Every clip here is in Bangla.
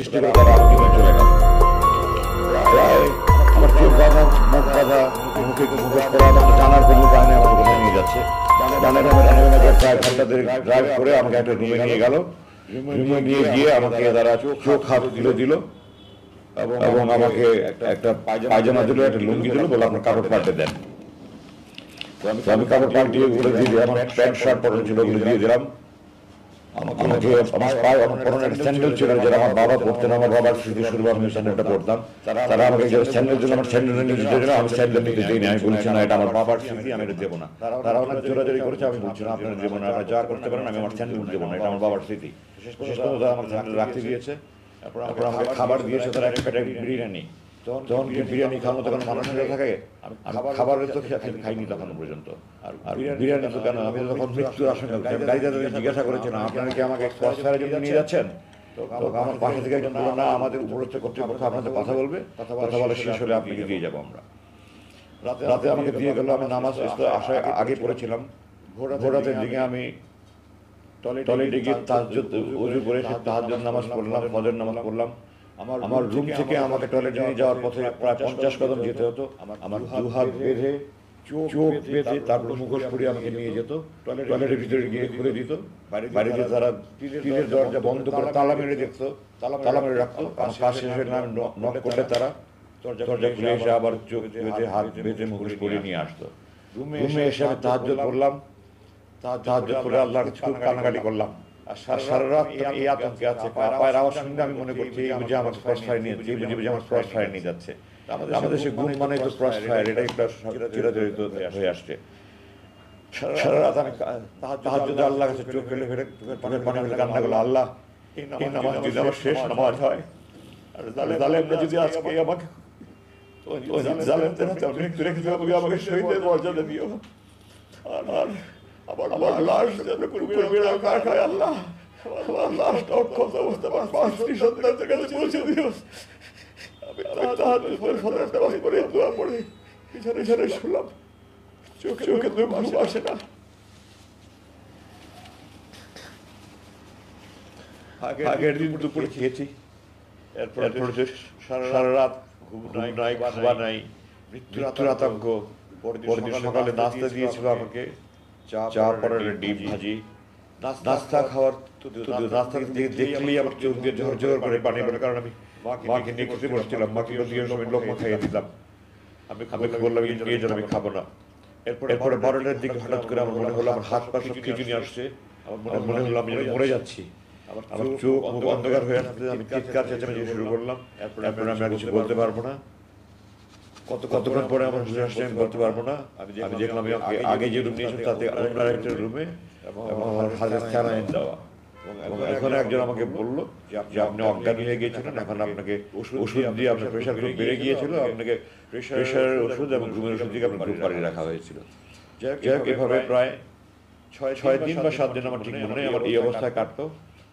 বৃষ্টি করে তারা আমাকে নিয়ে চলে গেল। প্রায় আমার চোখ বাঁধা, মুখ বাঁধা, মুখে মুখোশ পরা, আমার জানার কোনো কারণে আমাকে কোথায় নিয়ে যাচ্ছে। জানার প্রায় ঘন্টা ধরে ড্রাইভ করে আমাকে একটা রুমে নিয়ে গেল। রুমে নিয়ে গিয়ে আমাকে তারা চোখ হাত দিল এবং আমাকে একটা পায়জামা দিল, একটা লুঙ্গি দিল, বলে আপনার কাপড় পাল্টে দেন। তো আমি কাপড় পাল্টিয়ে ওগুলো দিয়ে দিই, আমার প্যান্ট শার্ট পরানো ছিল ওগুলো দিয়ে দিলাম। আমাকে আমার পায়ে আমার পরনে একটা স্যান্ডেল ছিল, যেটা আমার বাবা পরতেন, আমার বাবার স্মৃতিস্বরূপ আমি স্যান্ডেলটা পরতাম। তারা আমাকে যে স্যান্ডেল দিল, আমার স্যান্ডেল নিতে দিল, আমি স্যান্ডেল নিতে দিইনি। আমি বলছি না, এটা আমার বাবার স্মৃতি, আমি এটা দেবো না। তারা অনেক জোরাজোরি করেছে, আমি বলছি না আপনারা দেবো না, আপনারা যা করতে পারেন, আমি আমার স্যান্ডেল দেবো না, এটা আমার বাবার স্মৃতি। শেষ পর্যন্ত তারা আমার স্যান্ডেল রাখতে দিয়েছে। তারপর আমাকে খাবার দিয়েছে, তারা একটা প্যাকেট বিরিয়ানি। তখন কি বিরিয়ানি খাওয়ার মতো কোনো মানুষ থাকে? আমি খাবারের তো খাইনি তখন পর্যন্ত। আর বিরিয়ানি তো কেন, আমি তখন মৃত্যুর আশঙ্কা করছি। আমি গাড়িতে জিজ্ঞাসা করেছিলাম, আপনারা কি আমাকে ক্রস ফায়ারের জন্য নিয়ে যাচ্ছেন? তো আমার পাশে থেকে একজন বলল, না, আমাদের উপরস্থ কর্তৃপক্ষ আপনাদের কথা বলবে, কথা বলা শেষ হলে আপনাকে দিয়ে যাবো আমরা। রাতে আমাকে দিয়ে গেল। আমি নামাজ আসার আগে পড়েছিলাম। ভোরাতের দিকে আমি টয়লেটে গিয়ে তাহাজ্জুদ ওযু করে তাহাজ্জুদ নামাজ পড়লাম, ফজর নামাজ পড়লাম। আমার রুম থেকে আমাকে টয়লেটে নিয়ে যাওয়ার পথে প্রায় 50 কদম যেতে হতো। আমার দু হাত বেঁধে, চোখ বেঁধে, তারপর মুখোশ পরিয়ে আমাকে নিয়ে যেত। টয়লেটের ভিতরে গিয়ে খুলে দিত। বাড়িতে তারা টিনের দরজা বন্ধ করে তালা মেরে দেখতো, তালা মেরে রাখতো। আমার কাজ শেষ হয়ে আমি নক করলে তারা দরজা খুলে এসে আবার চোখ বেঁধে, হাত বেঁধে, মুখোশ পরিয়ে নিয়ে আসতো। রুমে এসে আমি তাহাজ্জুদ পড়লাম। তাহাজ্জুদ পড়ে আল্লাহর কাছে খুব কান্নাকাটি করলাম। আর সারা রাত এই আতঙ্কে আছে। পায়ের আওয়াজ শুনলে আমি মনে করছি এই বুঝে আমার ক্রস ফায়ার নিয়ে আমার ক্রস ফায়ার নিয়ে যাচ্ছে। আমাদের দেশে গুম মানে তো ক্রস ফায়ার, এটাই চিরাচরিত হয়ে আসছে। সারা রাত আমি তাহাজ্জুদে আল্লাহর কাছে চোখ ফেলে চোখের পানি ফেলে কান্না করলাম, আল্লাহ, এই নামাজ যদি আমার শেষ নামাজ হয়, আর জালেমরা যদি আজকে আমাকে জালেমদের হাতে মৃত্যু রেখে দেবে, আমাকে শহীদের মর্যাদা দিও। আর আমার লাশ যেন কুকুর না খায়, আল্লাহ, আমার লাশটা অক্ষত অবস্থা আমার স্ত্রী সন্তানদের কাছে পৌঁছে দিও। আমি তাহাজ্জুদ পড়ে ফজরের নামাজ পড়ে দোয়া পড়ে বিছানায় শুলাম। চোখে তো ঘুম আসে না। আগের দিন দুপুরে খেয়েছি, এরপর সারা রাত ঘুম নাই, খাওয়া নাই, মৃত্যুর আতঙ্ক। পরদিন সকালে নাস্তা দিয়েছিল আমাকে, চা, পরোটা, ডিম ভাজি। নাস্তা খাওয়ার নাস্তা দেখলেই আমার চোখ দিয়ে ঝরঝর করে পানি বের, কারণ আমি মাকে নিয়ে খেতে বসছিলাম। মাকে সময় লোকমা খাইয়ে দিলাম। আমি বললাম নিয়ে যান, আমি খাবো না। এরপরে 12টার দিকে হঠাৎ করে আমার মনে হলো আমার হাত পা সব খিচুনি আসছে। আমার মনে হলো আমি মরে যাচ্ছি। আমার চোখ মুখ অন্ধকার হয়ে আসছে। আমি চিৎকার চেঁচামেচি শুরু করলাম। এরপরে আমি আর কিছু বলতে পারবো না। কতক্ষণ পরে আমার হুঁশ আসছে আমি বলতে পারবো না। আমি দেখলাম আগে যে রুম নিয়েছিলাম তাতে অন্য একটা রুমে এবং আমার হাতে স্যালাইন দেওয়া। এবং এখন একজন আমাকে বললো যে আপনি অজ্ঞান হয়ে গিয়েছিলেন, এখন আপনাকে ওষুধ দিয়ে, আপনার প্রেশার খুব বেড়ে গিয়েছিল, আপনাকে প্রেশারের ওষুধ এবং ঘুমের ওষুধ দিয়ে আপনার ঘুম পাড়িয়ে রাখা হয়েছিল। যাই হোক, এভাবে প্রায় 6 দিন বা 7 দিন আমার ঠিক মনে নেই আমার এই অবস্থায় কাটতো।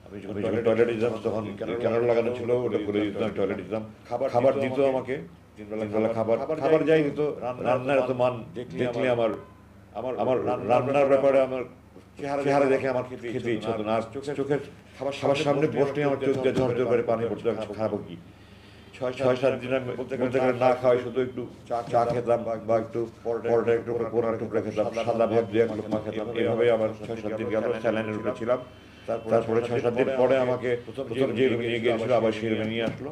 আমি যখন টয়লেটে যেতাম তখন ক্যানোলা লাগানো ছিল, ওটা করে দিতাম, আমি টয়লেটে যেতাম। খাবার দিত আমাকে, তিনবেলা খাবার যাই দিত। রান্নার এত মান দেখলে আমার রান্নার ব্যাপারে আমার চেহারা দেখে আমার খেতে ইচ্ছা হতো না। আর চোখের খাবার সামনে বসলে আমার চোখ দিয়ে ঝরঝর করে পানি পড়তো। খাবো কি? 6-7 দিন আমি বলতে গেলে না খাওয়াই, শুধু একটু চা খেতাম বা একটু পরোটা, একটু পোড়া টুকরা খেতাম, সাদা ভাত দিয়ে 1 লোকমা খেতাম। এভাবে আমার 6-7 দিন গেল। স্যালাইনের উপরে ছিলাম। তারপরে 6-7 দিন পরে আমাকে প্রথম যে রুমে নিয়ে গিয়েছিল আবার সেই রুমে নিয়ে আসলো।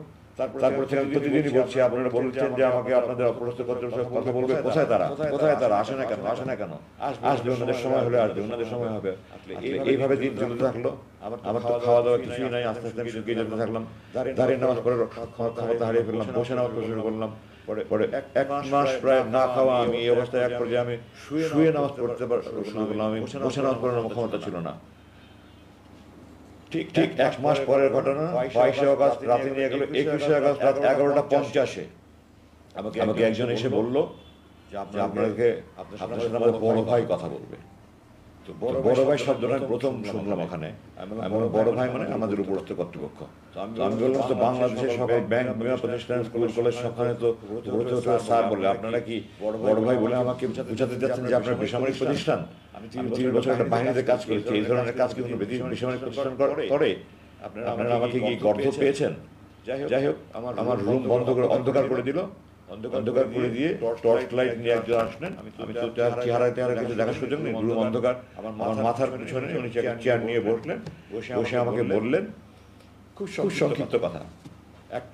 তারপরে থেকে আমি প্রতিদিনই বলছি, আপনারা বলছেন যে আমাকে আপনাদের অপরস্থ কর্তৃপক্ষ কথা বলবে, কোথায় তারা আসে না কেন? আসবে, ওনাদের সময় হলে আসবে, ওনাদের সময় হবে। এইভাবে দিন চলতে থাকলো। আমার তো খাওয়া দাওয়া কিছুই নাই। আস্তে আস্তে আমি শুকিয়ে যেতে থাকলাম। দাঁড়িয়ে নামাজ পড়ে ক্ষমতা হারিয়ে ফেললাম। বসে নামাজ পড়া শুরু করলাম। পরে 1 মাস প্রায় না খাওয়া আমি এই অবস্থায়। এক পর্যায়ে আমি শুয়ে নামাজ পড়তে শুরু করলাম। আমি বসে নামাজ পড়ার ক্ষমতা ছিল না। ঠিক 1 মাস পরের ঘটনা। 22শে আগস্ট রাতে নিয়ে গেল। 21শে আগস্ট রাত 11টা 50-এ আমাকে একজন এসে বলল যে আপনার সাথে আমাদের বড় ভাই কথা বলবে। তো বড় ভাই শব্দটা আমি প্রথম শুনলাম ওখানে। এমন বড় ভাই মানে আমাদের উপরস্থ কর্তৃপক্ষ। তো আমি বললাম, তো বাংলাদেশের সবাই ব্যাংক, বিমা প্রতিষ্ঠান, স্কুল কলেজ সবখানে তো স্যার বলে, আপনারা কি বড় ভাই বলে আমাকে বুঝাতে যাচ্ছেন যে আপনার বেসামরিক প্রতিষ্ঠান? আমি 30 বছর একটা বাহিনীতে কাজ করেছি। এই ধরনের কাজ কি কোনো বেসামরিক প্রতিষ্ঠান করে? আপনারা আমাকে কি গর্ধ পেয়েছেন? যাই হোক আমার রুম বন্ধ করে অন্ধকার করে দিল, অন্ধকার করে দিয়ে টর্চ লাইট নিয়ে একজন আসলেন। আমি তো তার চেহারা কিছু দেখার সুযোগ নেই, রুম অন্ধকার। আমার মাথার পিছনে উনি চেয়ার নিয়ে বসলেন, বসে আমাকে বললেন খুব সংক্ষিপ্ত কথা,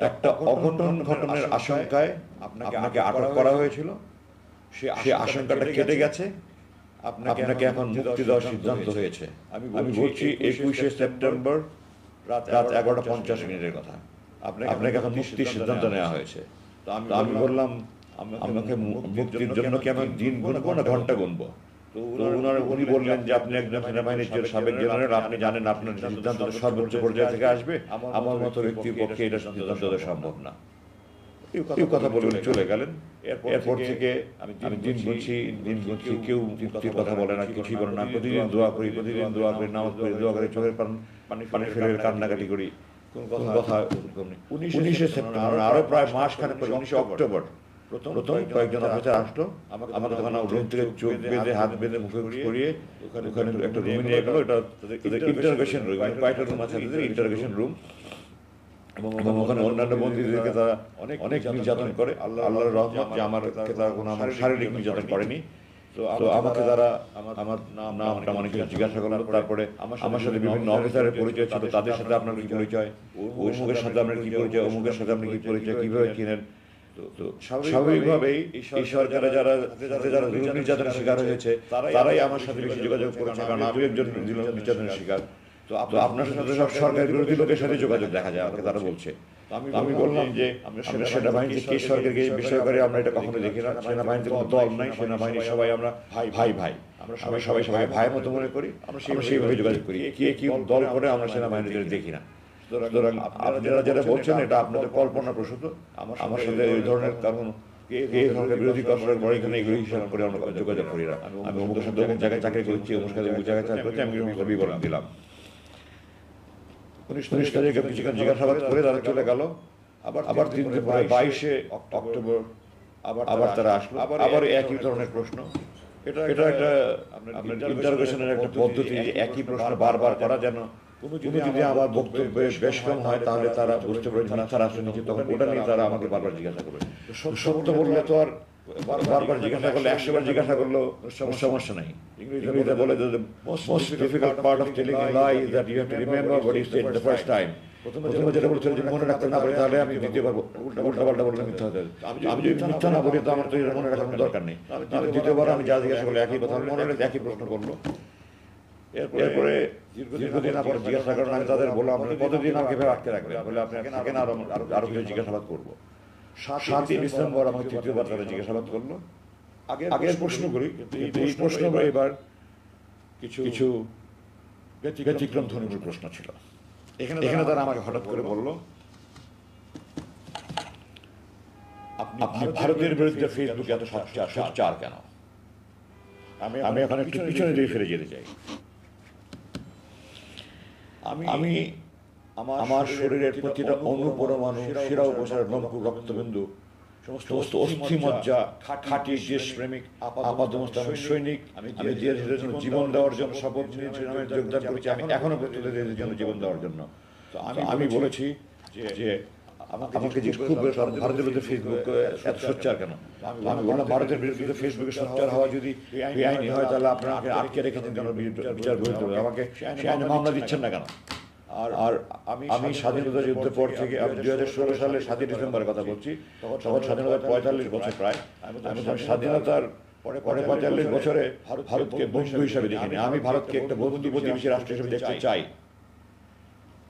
একটা অঘটন ঘটনার আশঙ্কায় আপনাকে আটক করা হয়েছিল, সে আশঙ্কাটা কেটে গেছে, আপনাকে এখন মুক্তি দেওয়ার সিদ্ধান্ত হয়েছে। আমি বলছি 21শে সেপ্টেম্বর রাত 11:50 কথা, আপনাকে এখন মুক্তির সিদ্ধান্ত নেওয়া হয়েছে। তো আমি বললাম, আমাকে মুক্তির জন্য কি আমি দিন গুনবো না ঘন্টা গুনবো? তো উনি বললেন যে আপনি একজন সেনাবাহিনীর সাবেক জেনারেল, আপনি জানেন আপনার সিদ্ধান্ত সর্বোচ্চ পর্যায় থেকে আসবে, আমার মতো ব্যক্তির পক্ষে এটা সিদ্ধান্ত দেওয়া সম্ভব না। এই কথা বলে উনি চলে গেলেন। এরপর থেকে আমি দিন গুনছি, কেউ মুক্তির কথা বলে না, কিছুই বলে না। প্রতিদিন দোয়া করি, নামাজ পড়ি, দোয়া করে চোখের পানি ফেলে কান্নাকাটি করি, কোনো কথা। 19শে সেপ্টেম্বর, আরো প্রায় মাসখানেক পরে 19শে অক্টোবর প্রথম কয়েকজন অফিসার আসলো, আমাকে তখন রুম থেকে চোখ বেঁধে হাত বেঁধে মুখে করিয়ে ওখানে একটা রুমে নিয়ে গেল। এটা ইন্টারোগেশন রুম, কয়েকটা রুম আছে, ইন্টারোগেশন রুম। এবং ওখানে অন্যান্য বন্দীদেরকে তারা অনেক নির্যাতন করে। আল্লাহর রহমত যে আমাকে তারা কোনো আমার শারীরিক নির্যাতন করেনি। তো আমাকে তারা আমার নামটা মানে জিজ্ঞাসা করলো, তারপরে আমার সাথে বিভিন্ন অফিসারের পরিচয় ছিল, তাদের সাথে আপনার কি পরিচয়, অমুকের সাথে আপনার কি পরিচয়, অমুকের সাথে আপনি কি পরিচয়, কিভাবে কিনেন। তো স্বাভাবিকভাবেই এই সরকারে যারা নির্যাতনের শিকার হয়েছে তারাই আমার সাথে বেশি যোগাযোগ করেছে, কারণ আমি একজন নির্যাতনের শিকার। তো আপনার সাথে সব সরকার বিরোধী লোকের সাথে যোগাযোগ দেখা যায়, আমাকে তারা বলছে। আমি বললাম যে আমরা সেনাবাহিনীতে কে সরকারকে বিষয় করে আমরা এটা কখনো দেখি না। সেনাবাহিনীতে কোনো দল নাই, সেনাবাহিনী সবাই আমরা ভাই, আমরা সবাই ভাইয়ের মতো মনে করি, আমরা সেইভাবে যোগাযোগ করি। কে কি দল করে আমরা সেনাবাহিনীতে দেখি না। সুতরাং আপনারা যারা বলছেন এটা আপনাদের কল্পনা প্রসূত। আমার সাথে এই ধরনের কারণ এই ধরনের বিরোধী কর্মকাণ্ড বড় এখানে এগুলো হিসাব করে আমরা যোগাযোগ করি না। আমি অমুকের সাথে অমুক জায়গায় চাকরি করছি, অমুক সাথে অমুক জায়গায় চাকরি করছি, আমি বিবরণ দিলাম। 19 তারিখে কিছুক্ষণ জিজ্ঞাসাবাদ করে তারা চলে গেল। আবার 22শে অক্টোবর আবার তারা আসলো, আবার একই ধরনের প্রশ্ন। এটা একটা আপনার ইন্টারোগেশনের একটা পদ্ধতি, একই প্রশ্ন বারবার করা, যেন কোনো যদি আমার বক্তব্যে বেশ কম হয় তাহলে তারা বুঝতে পারে মাথার আসলে নিচে, তখন ওটা নিয়ে তারা আমাকে বারবার জিজ্ঞাসা করবে। সত্য বললে তো আর বারবার জিজ্ঞাসা করলে, 100 বার জিজ্ঞাসা করলেও সমস্যা নাই। ইংরেজিতে বলে যে most difficult part of telling a lie is that you have to remember what you said the first time. প্রথমে যেটা বলছেন যদি মনে রাখতে না পারি তাহলে আমি দ্বিতীয়বার উল্টাপাল্টা বললে মিথ্যা হতে হবে। আমি যদি মিথ্যা না বলি তো আমার তো মনে রাখার কোনো দরকার নেই। দ্বিতীয়বার আমি যা জিজ্ঞাসা করলে একই কথা মনে রাখলে একই প্রশ্ন করলো। এরপরে দীর্ঘদিন আবার জিজ্ঞাসা করেন, আমি তাদের বললাম কতদিন আমাকে এভাবে আটকে রাখবেন, বলে আপনি থাকেন আরো কিছু জিজ্ঞাসাবাদ করবো। 7ই ডিসেম্বর আমাকে তৃতীয়বার তারা জিজ্ঞাসাবাদ করলো। আগের প্রশ্ন করি, কিন্তু এই প্রশ্ন এবার কিছু ব্যতিক্রম ধর্মীয় প্রশ্ন ছিল। এখানে তারা আমাকে হঠাৎ করে বলল, আপনি ভারতের বিরুদ্ধে ফেসবুকে এত সোচ্চার কেন? আমি এখন একটু পিছনে দিয়ে ফিরে যেতে চাই। আমি আমার শরীরের প্রতিটা অনুপরমাণু, শিরা উপশিরা, নমকূপ, রক্তবিন্দু, সমস্ত অস্থিমজ্জা, খাঁটি দেশপ্রেমিক আপাদমস্ত সৈনিক, আমি দেশের জন্য জীবন দেওয়ার জন্য শপথ নিয়েছি, আমি যোগদান করেছি, আমি এখনো প্রস্তুত দেশের জন্য জীবন দেওয়ার জন্য। তো আমি বলেছি যে আমাকে যে খুব ভারতের বিরুদ্ধে ফেসবুক এত সোচ্চার কেন? আমি বললাম ভারতের বিরুদ্ধে ফেসবুকে সোচ্চার হওয়া যদি বেআইনি হয় তাহলে আপনারা আমাকে আটকে রেখেছেন কেন? বিচার বহির্ভূত হবে, আমাকে সে আইনে মামলা দিচ্ছেন না কেন? আর আমি স্বাধীনতা যুদ্ধের পর থেকে, আমি 2016 সালে 7ই ডিসেম্বরের কথা বলছি, তখন স্বাধীনতার 45 বছর প্রায়। আমি স্বাধীনতার পরে 45 বছরে ভারতকে বন্ধু হিসাবে দেখিনি। আমি ভারতকে একটা বন্ধু প্রতিবেশী রাষ্ট্র হিসেবে দেখতে চাই।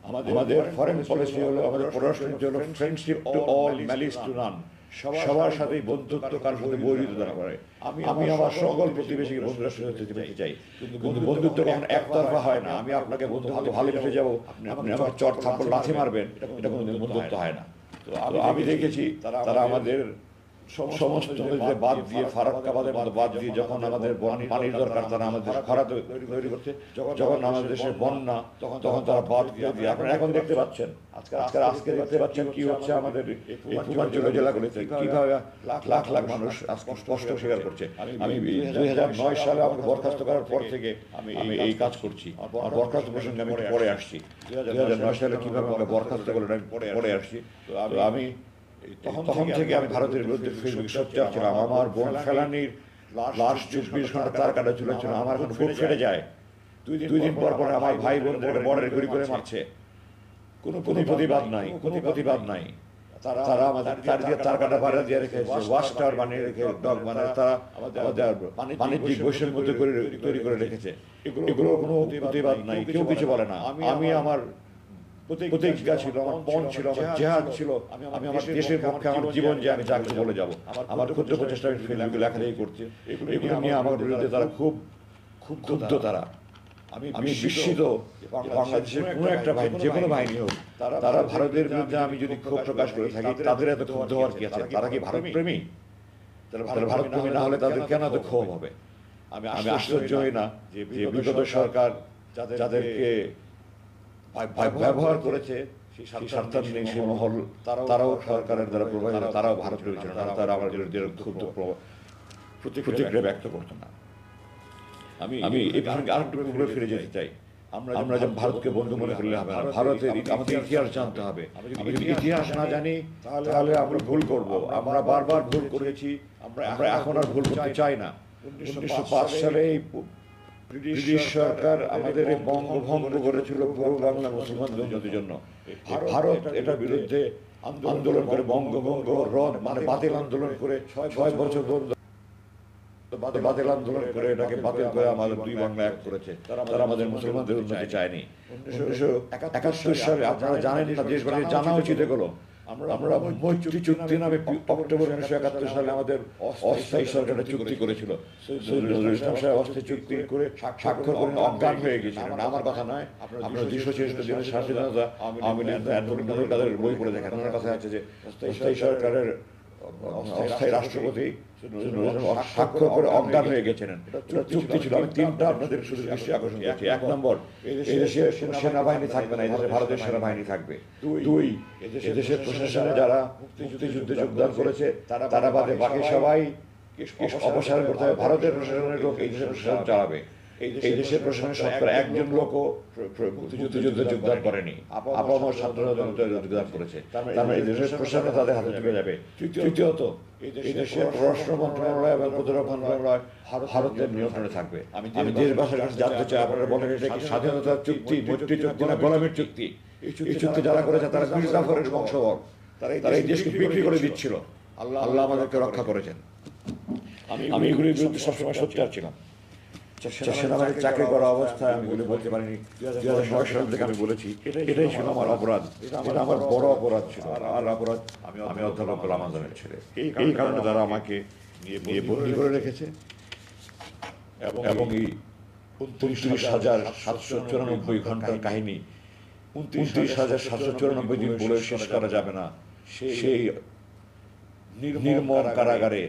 আমাদের ফরেন পলিসি হলো, আমাদের পররাষ্ট্রনীতি হলো friendship to all, malice two নান। সবার সাথেই বন্ধুত্ব, কারোর সাথে বৈরিতা করে। আমি আমার সকল প্রতিবেশীকে বন্ধু রাষ্ট্র পেতে চাই, কিন্তু বন্ধুত্ব কখনো একতরফা হয় না। আমি আপনাকে বন্ধু ভালোবেসে যাবো, আপনি আমার চট থাপ্পড় লাথি মারবেন, এটা কোনো বন্ধুত্ব হয় না। তো আমি দেখেছি তারা আমাদের সমস্ত নদীতে বাদ দিয়ে ফারাক্কাবাদের মতো বাদ দিয়ে যখন আমাদের পানির দরকার তারা আমাদের খরা তৈরি করছে, যখন আমাদের দেশের বন্যা তখন তারা বাদ দিয়ে আপনারা এখন দেখতে পাচ্ছেন আজকে দেখতে পাচ্ছেন কি হচ্ছে আমাদের এই পূর্বাঞ্চলীয় জেলাগুলিতে কিভাবে লাখ লাখ মানুষ আজকে কষ্ট স্বীকার করছে। আমি 2009 সালে আমাকে বরখাস্ত করার পর থেকে আমি এই কাজ করছি। আর বরখাস্ত প্রসঙ্গে আমি পরে আসছি। 2009 সালে কিভাবে আমাকে বরখাস্ত করলেন আমি পরে আসছি। তো আমি তখন থেকে আমি ভারতের বিরুদ্ধে ফেসবুক সোচ্চার ছিলাম। আমার বোন ফেলানির লাশ 24 ঘন্টা তার কাটা ঝুলেছিল, আমার এখন বুক ফেটে যায়। 2 দিন পর আমার ভাই বোনদের বর্ডারে গুলি করে মারছে, কোনো প্রতিবাদ নাই। তারা আমাদের চারদিকে তার কাটা বাড়া দিয়ে রেখেছে, ওয়াশ টাওয়ার বানিয়ে রেখে ডগ বানায় তারা আমাদের বাণিজ্যিক বৈষম্য তৈরি করে রেখেছে। এগুলো কোনো প্রতিবাদ নাই, কেউ কিছু বলে না। আমি আমার প্রতিজ্ঞা ছিল, আমার পণ ছিল, আমার জেহাদ ছিল, আমি আমার দেশের পক্ষে আমার জীবন যে আমি যাকে বলে যাব। আমার ক্ষুদ্র প্রচেষ্টা আমি ফেসবুকে লেখালেখি করছি। এগুলো নিয়ে আমার বিরুদ্ধে তারা খুব ক্ষুব্ধ। তারা আমি বিস্মিত বাংলাদেশের কোনো একটা বাহিনী, যে কোনো বাহিনী হোক, তারা ভারতের বিরুদ্ধে আমি যদি ক্ষোভ প্রকাশ করে থাকি তাদের এত ক্ষুব্ধ হওয়ার কি আছে? তারা কি ভারত প্রেমী? তারা ভারত প্রেমী না হলে তাদের কেন এত ক্ষোভ হবে? আমি আশ্চর্য হই না যে বিগত সরকার যাদেরকে ব্যবহার করেছে সেই স্বার্থান্বেষী সেই মহল, তারাও সরকারের দ্বারা প্রভাবিত, তারাও ভারত প্রেমী ছিল না, তারা আমার বিরুদ্ধে ক্ষুব্ধ প্রতিক্রিয়া ব্যক্ত করতো না। আমি এই প্রসঙ্গে আরেকটু ঘুরে ফিরে যেতে চাই। আমরা যেমন ভারতকে বন্ধু মনে করলে হবে না, ভারতের আমাদের ইতিহাস জানতে হবে। আমি যদি ইতিহাস না জানি তাহলে আমরা ভুল করব। আমরা বারবার ভুল করেছি, আমরা এখন আর ভুল করতে চাই না। 1905 সালে ব্রিটিশ সরকার আমাদের এই বঙ্গভঙ্গ করেছিল পুরো বাংলা মুসলমানদের জন্য। ভারত এটার বিরুদ্ধে আন্দোলন করে বঙ্গভঙ্গ রদ মানে বাতিল আন্দোলন করে 6 বছর বাতিল আন্দোলন করে এটাকে বাতিল করে আমাদের দুই বাংলা এক করেছে। তারা আমাদের মুসলমানদের উন্নতি চায়নি। 1971 সালে আপনারা জানেন না, দেশবাসীর জানা উচিত এগুলো। আমরা মৈত্রী চুক্তি নামে অক্টোবর 1971 সালে আমাদের অস্থায়ী সরকার চুক্তি করেছিল। ইসলাম সাহেব অস্থায়ী চুক্তি করে স্বাক্ষর করে অজ্ঞান হয়ে গেছিলেন। আমার কথা নয়, আপনারা 266 দিনের স্বাধীনতা আওয়ামী লীগ তাদের বই পড়ে দেখেন। আমার কথা আছে যে অস্থায়ী সরকারের অস্থায়ী রাষ্ট্রপতি স্বাক্ষর করে অজ্ঞান হয়ে গেছিলেন। চুক্তি ছিল। আমি 3টা আপনাদের শুধু দৃষ্টি আকর্ষণ করছি। 1 নম্বর, এই দেশে সেনাবাহিনী থাকবে না, এই দেশে ভারতের সেনাবাহিনী থাকবে। 2, এদেশের প্রশাসনে যারা মুক্তিযুদ্ধে যোগদান করেছে তারা বাদে বাকি সবাই অপসারণ করতে হবে। ভারতের প্রশাসনের লোক এই দেশের প্রশাসন চালাবে। এই দেশের প্রশাসনের শতকরা 1জন লোকও মুক্তিযুদ্ধে যোগদান করেনি, আপামর ছাত্ররা যোগদান করেছে। তার মানে এই দেশের প্রশাসন তাদের হাতে চলে যাবে। তৃতীয়ত, এই দেশের পররাষ্ট্র মন্ত্রণালয় এবং প্রতিরক্ষা মন্ত্রণালয় ভারতের নিয়ন্ত্রণে থাকবে। আমি দেশবাসীর কাছে জানতে চাই, আপনারা বলেন এটা কি স্বাধীনতার চুক্তি, মৈত্রী চুক্তি না গোলামীর চুক্তি? এই চুক্তি যারা করেছে তারা মীর জাফরের বংশধর, তারা এই দেশকে বিক্রি করে দিচ্ছিল। আল্লাহ আমাদেরকে রক্ষা করেছেন। আমি এগুলির বিরুদ্ধে সবসময় সোচ্চার ছিলাম। সেনাবাহিনীর চাকরি করা অবস্থায় আমি এগুলি বলতে পারিনি। 2009 সাল থেকে আমি বলেছি, এটাই ছিল আমার অপরাধ। এটা আমার বড় অপরাধ ছিল। আর অপরাধ, আমি অধ্যাপক গোলাম আযমের ছেলে। এই কারণে তারা আমাকে নিয়ে বন্দী করে রেখেছে এবং এই 29,794 ঘন্টার কাহিনী 29,794 দিন বলে শেষ করা যাবে না। সেই নির্মম কারাগারে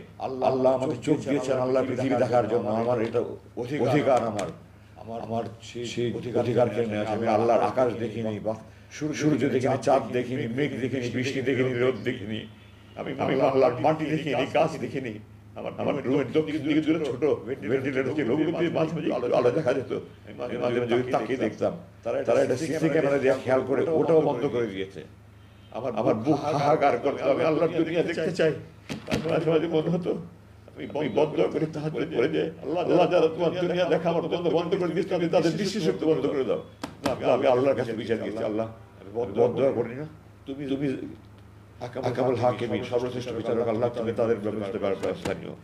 আল্লাহ আমাকে চোখ দিয়েছেন আল্লাহ পৃথিবী দেখার জন্য। আমার এটা অধিকার, আমার সেই অধিকারকে নিয়ে আছে। আমি আল্লাহর আকাশ দেখিনি, বা সূর্য দেখিনি, চাঁদ দেখিনি, মেঘ দেখিনি, বৃষ্টি দেখিনি, রোদ দেখিনি। আমি আল্লাহর মাটি দেখিনি, গাছ দেখিনি। আমার রুমের দক্ষিণ দিকে দূরে ছোট ভেন্টিলেটর ছিল, ওগুলো দিয়ে মাঝে মাঝে আলো দেখা যেত। মাঝে মাঝে তাকিয়ে দেখতাম। তারা এটা সিসি ক্যামেরা দিয়ে খেয়াল করে ওটাও বন্ধ করে দিয়েছে। আমার বুক হাহাকার করতো, আমি আল্লাহর দুনিয়া দেখতে চাই। মাঝে মাঝে মনে হতো আমি বন্ধ করে তাহাজ্জুদ পড়ে যে আল্লাহ যারা তোমার দুনিয়া দেখা আমার জন্য বন্ধ করে দিয়েছে, তুমি তাদের দৃষ্টিশক্তি বন্ধ করে দাও। আমি আল্লাহর কাছে বিচার দিয়েছি, আল্লাহ আমি বন্ধ করি না, তুমি আকামুল হাকিমিন, সর্বশ্রেষ্ঠ বিচারক আল্লাহ, তুমি তাদের ব্যবস্থা নিও।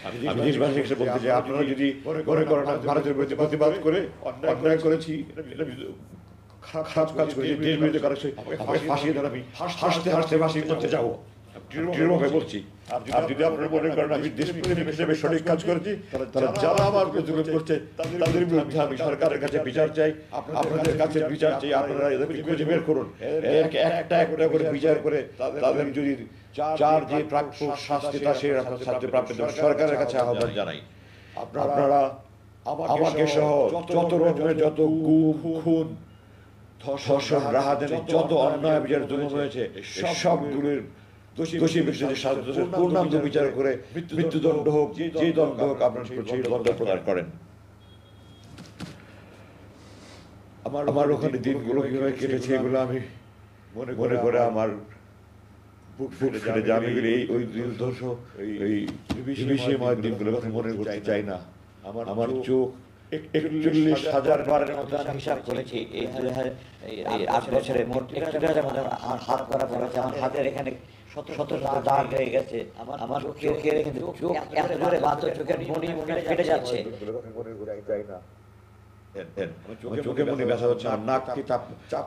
আমি দেশবাসীর কাছে বলতে চাই, আপনারা যদি মনে করেন ভারতের বিরুদ্ধে প্রতিবাদ করে অন্যায় করেছি, খারাপ কাজ করেছি, দেশ বিরুদ্ধে করেছি, ফাঁসিয়ে দেন, আমি হাসতে হাসতে ফাঁসি করতে যাবো। দৃঢ়ভাবে বলছি, আর যদি আপনারা মনে করেন আমি দেশপ্রেমিক হিসেবে সঠিক কাজ করেছি, তারা যারা আমার প্রতিরোধ করছে তাদের বিরুদ্ধে আমি সরকারের কাছে বিচার চাই, আপনাদের কাছে বিচার চাই। আপনারা এদেরকে খুঁজে বের করুন, একটা একটা করে বিচার করে তাদের যদি যার যে প্রাপ্য শাস্তি তা সে শাস্তি প্রাপ্ত সরকারের কাছে আহ্বান জানাই। আপনারা আমাকে সহ যত রকমের যত গুম খুন ধর্ষণ রাহাজানি যত অন্যায় বিচার জুলুম হয়েছে সবগুলোর দোষী ব্যক্তিদের শাস্তি পূর্ণাঙ্গ বিচার করে মৃত্যুদণ্ড হোক, যে দণ্ড হোক আপনার সেই দণ্ড প্রদান করেন। আমার ওখানে দিনগুলো কিভাবে কেটেছে এগুলো আমি মনে করে আমার বুক ফেটে যায়। আমি ওই দুর্ধর্ষ এই বিভীষিকাময় দিনগুলোর কথা মনে করতে চাই না। আমার চোখ 41,000 বারের মতো হিসাব করেছি এই 8 বছরে মোট 41,000 মতো আমার হাত করা পড়েছে। আমার হাতের এখানে শত দাগ হয়ে গেছে। আমার চোখের কিন্তু চোখ এত জোরে বাতো, চোখের মনি ফেটে যাচ্ছে। চোখে মনে ব্যথা হচ্ছে, আর নাককে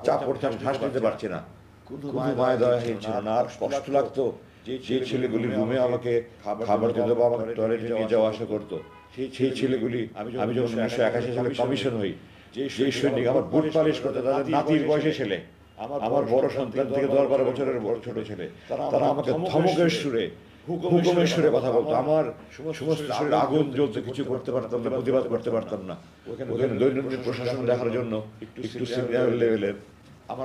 চাপ পড়ছে, আমি শ্বাস নিতে পারছি না। কোনো মায়া দয়া ছিল না, আর কষ্ট লাগতো। যে ছেলেগুলি রুমে আমাকে খাবার দিত বা আমাকে টয়লেটে নিয়ে যাওয়া আসা করতো, সেই ছেলেগুলি আমি যখন 1981 সালে কমিশন হই, যে সৈনিক আমার বুট পালিশ করতে, তাদের নাতির বয়সে ছেলে, আমার বড় সন্তান থেকে 10-12 বছরের বড় ছোট ছেলে, তারা আমাকে ধমকের সুরে হুকুমের সুরে কথা বলতো। আমার সমস্ত শরীরে আগুন জ্বলতে, কিছু করতে পারতাম না, প্রতিবাদ করতে পারতাম না। ওখানে দৈনন্দিন প্রশাসন দেখার জন্য একটু সিনিয়র লেভেলের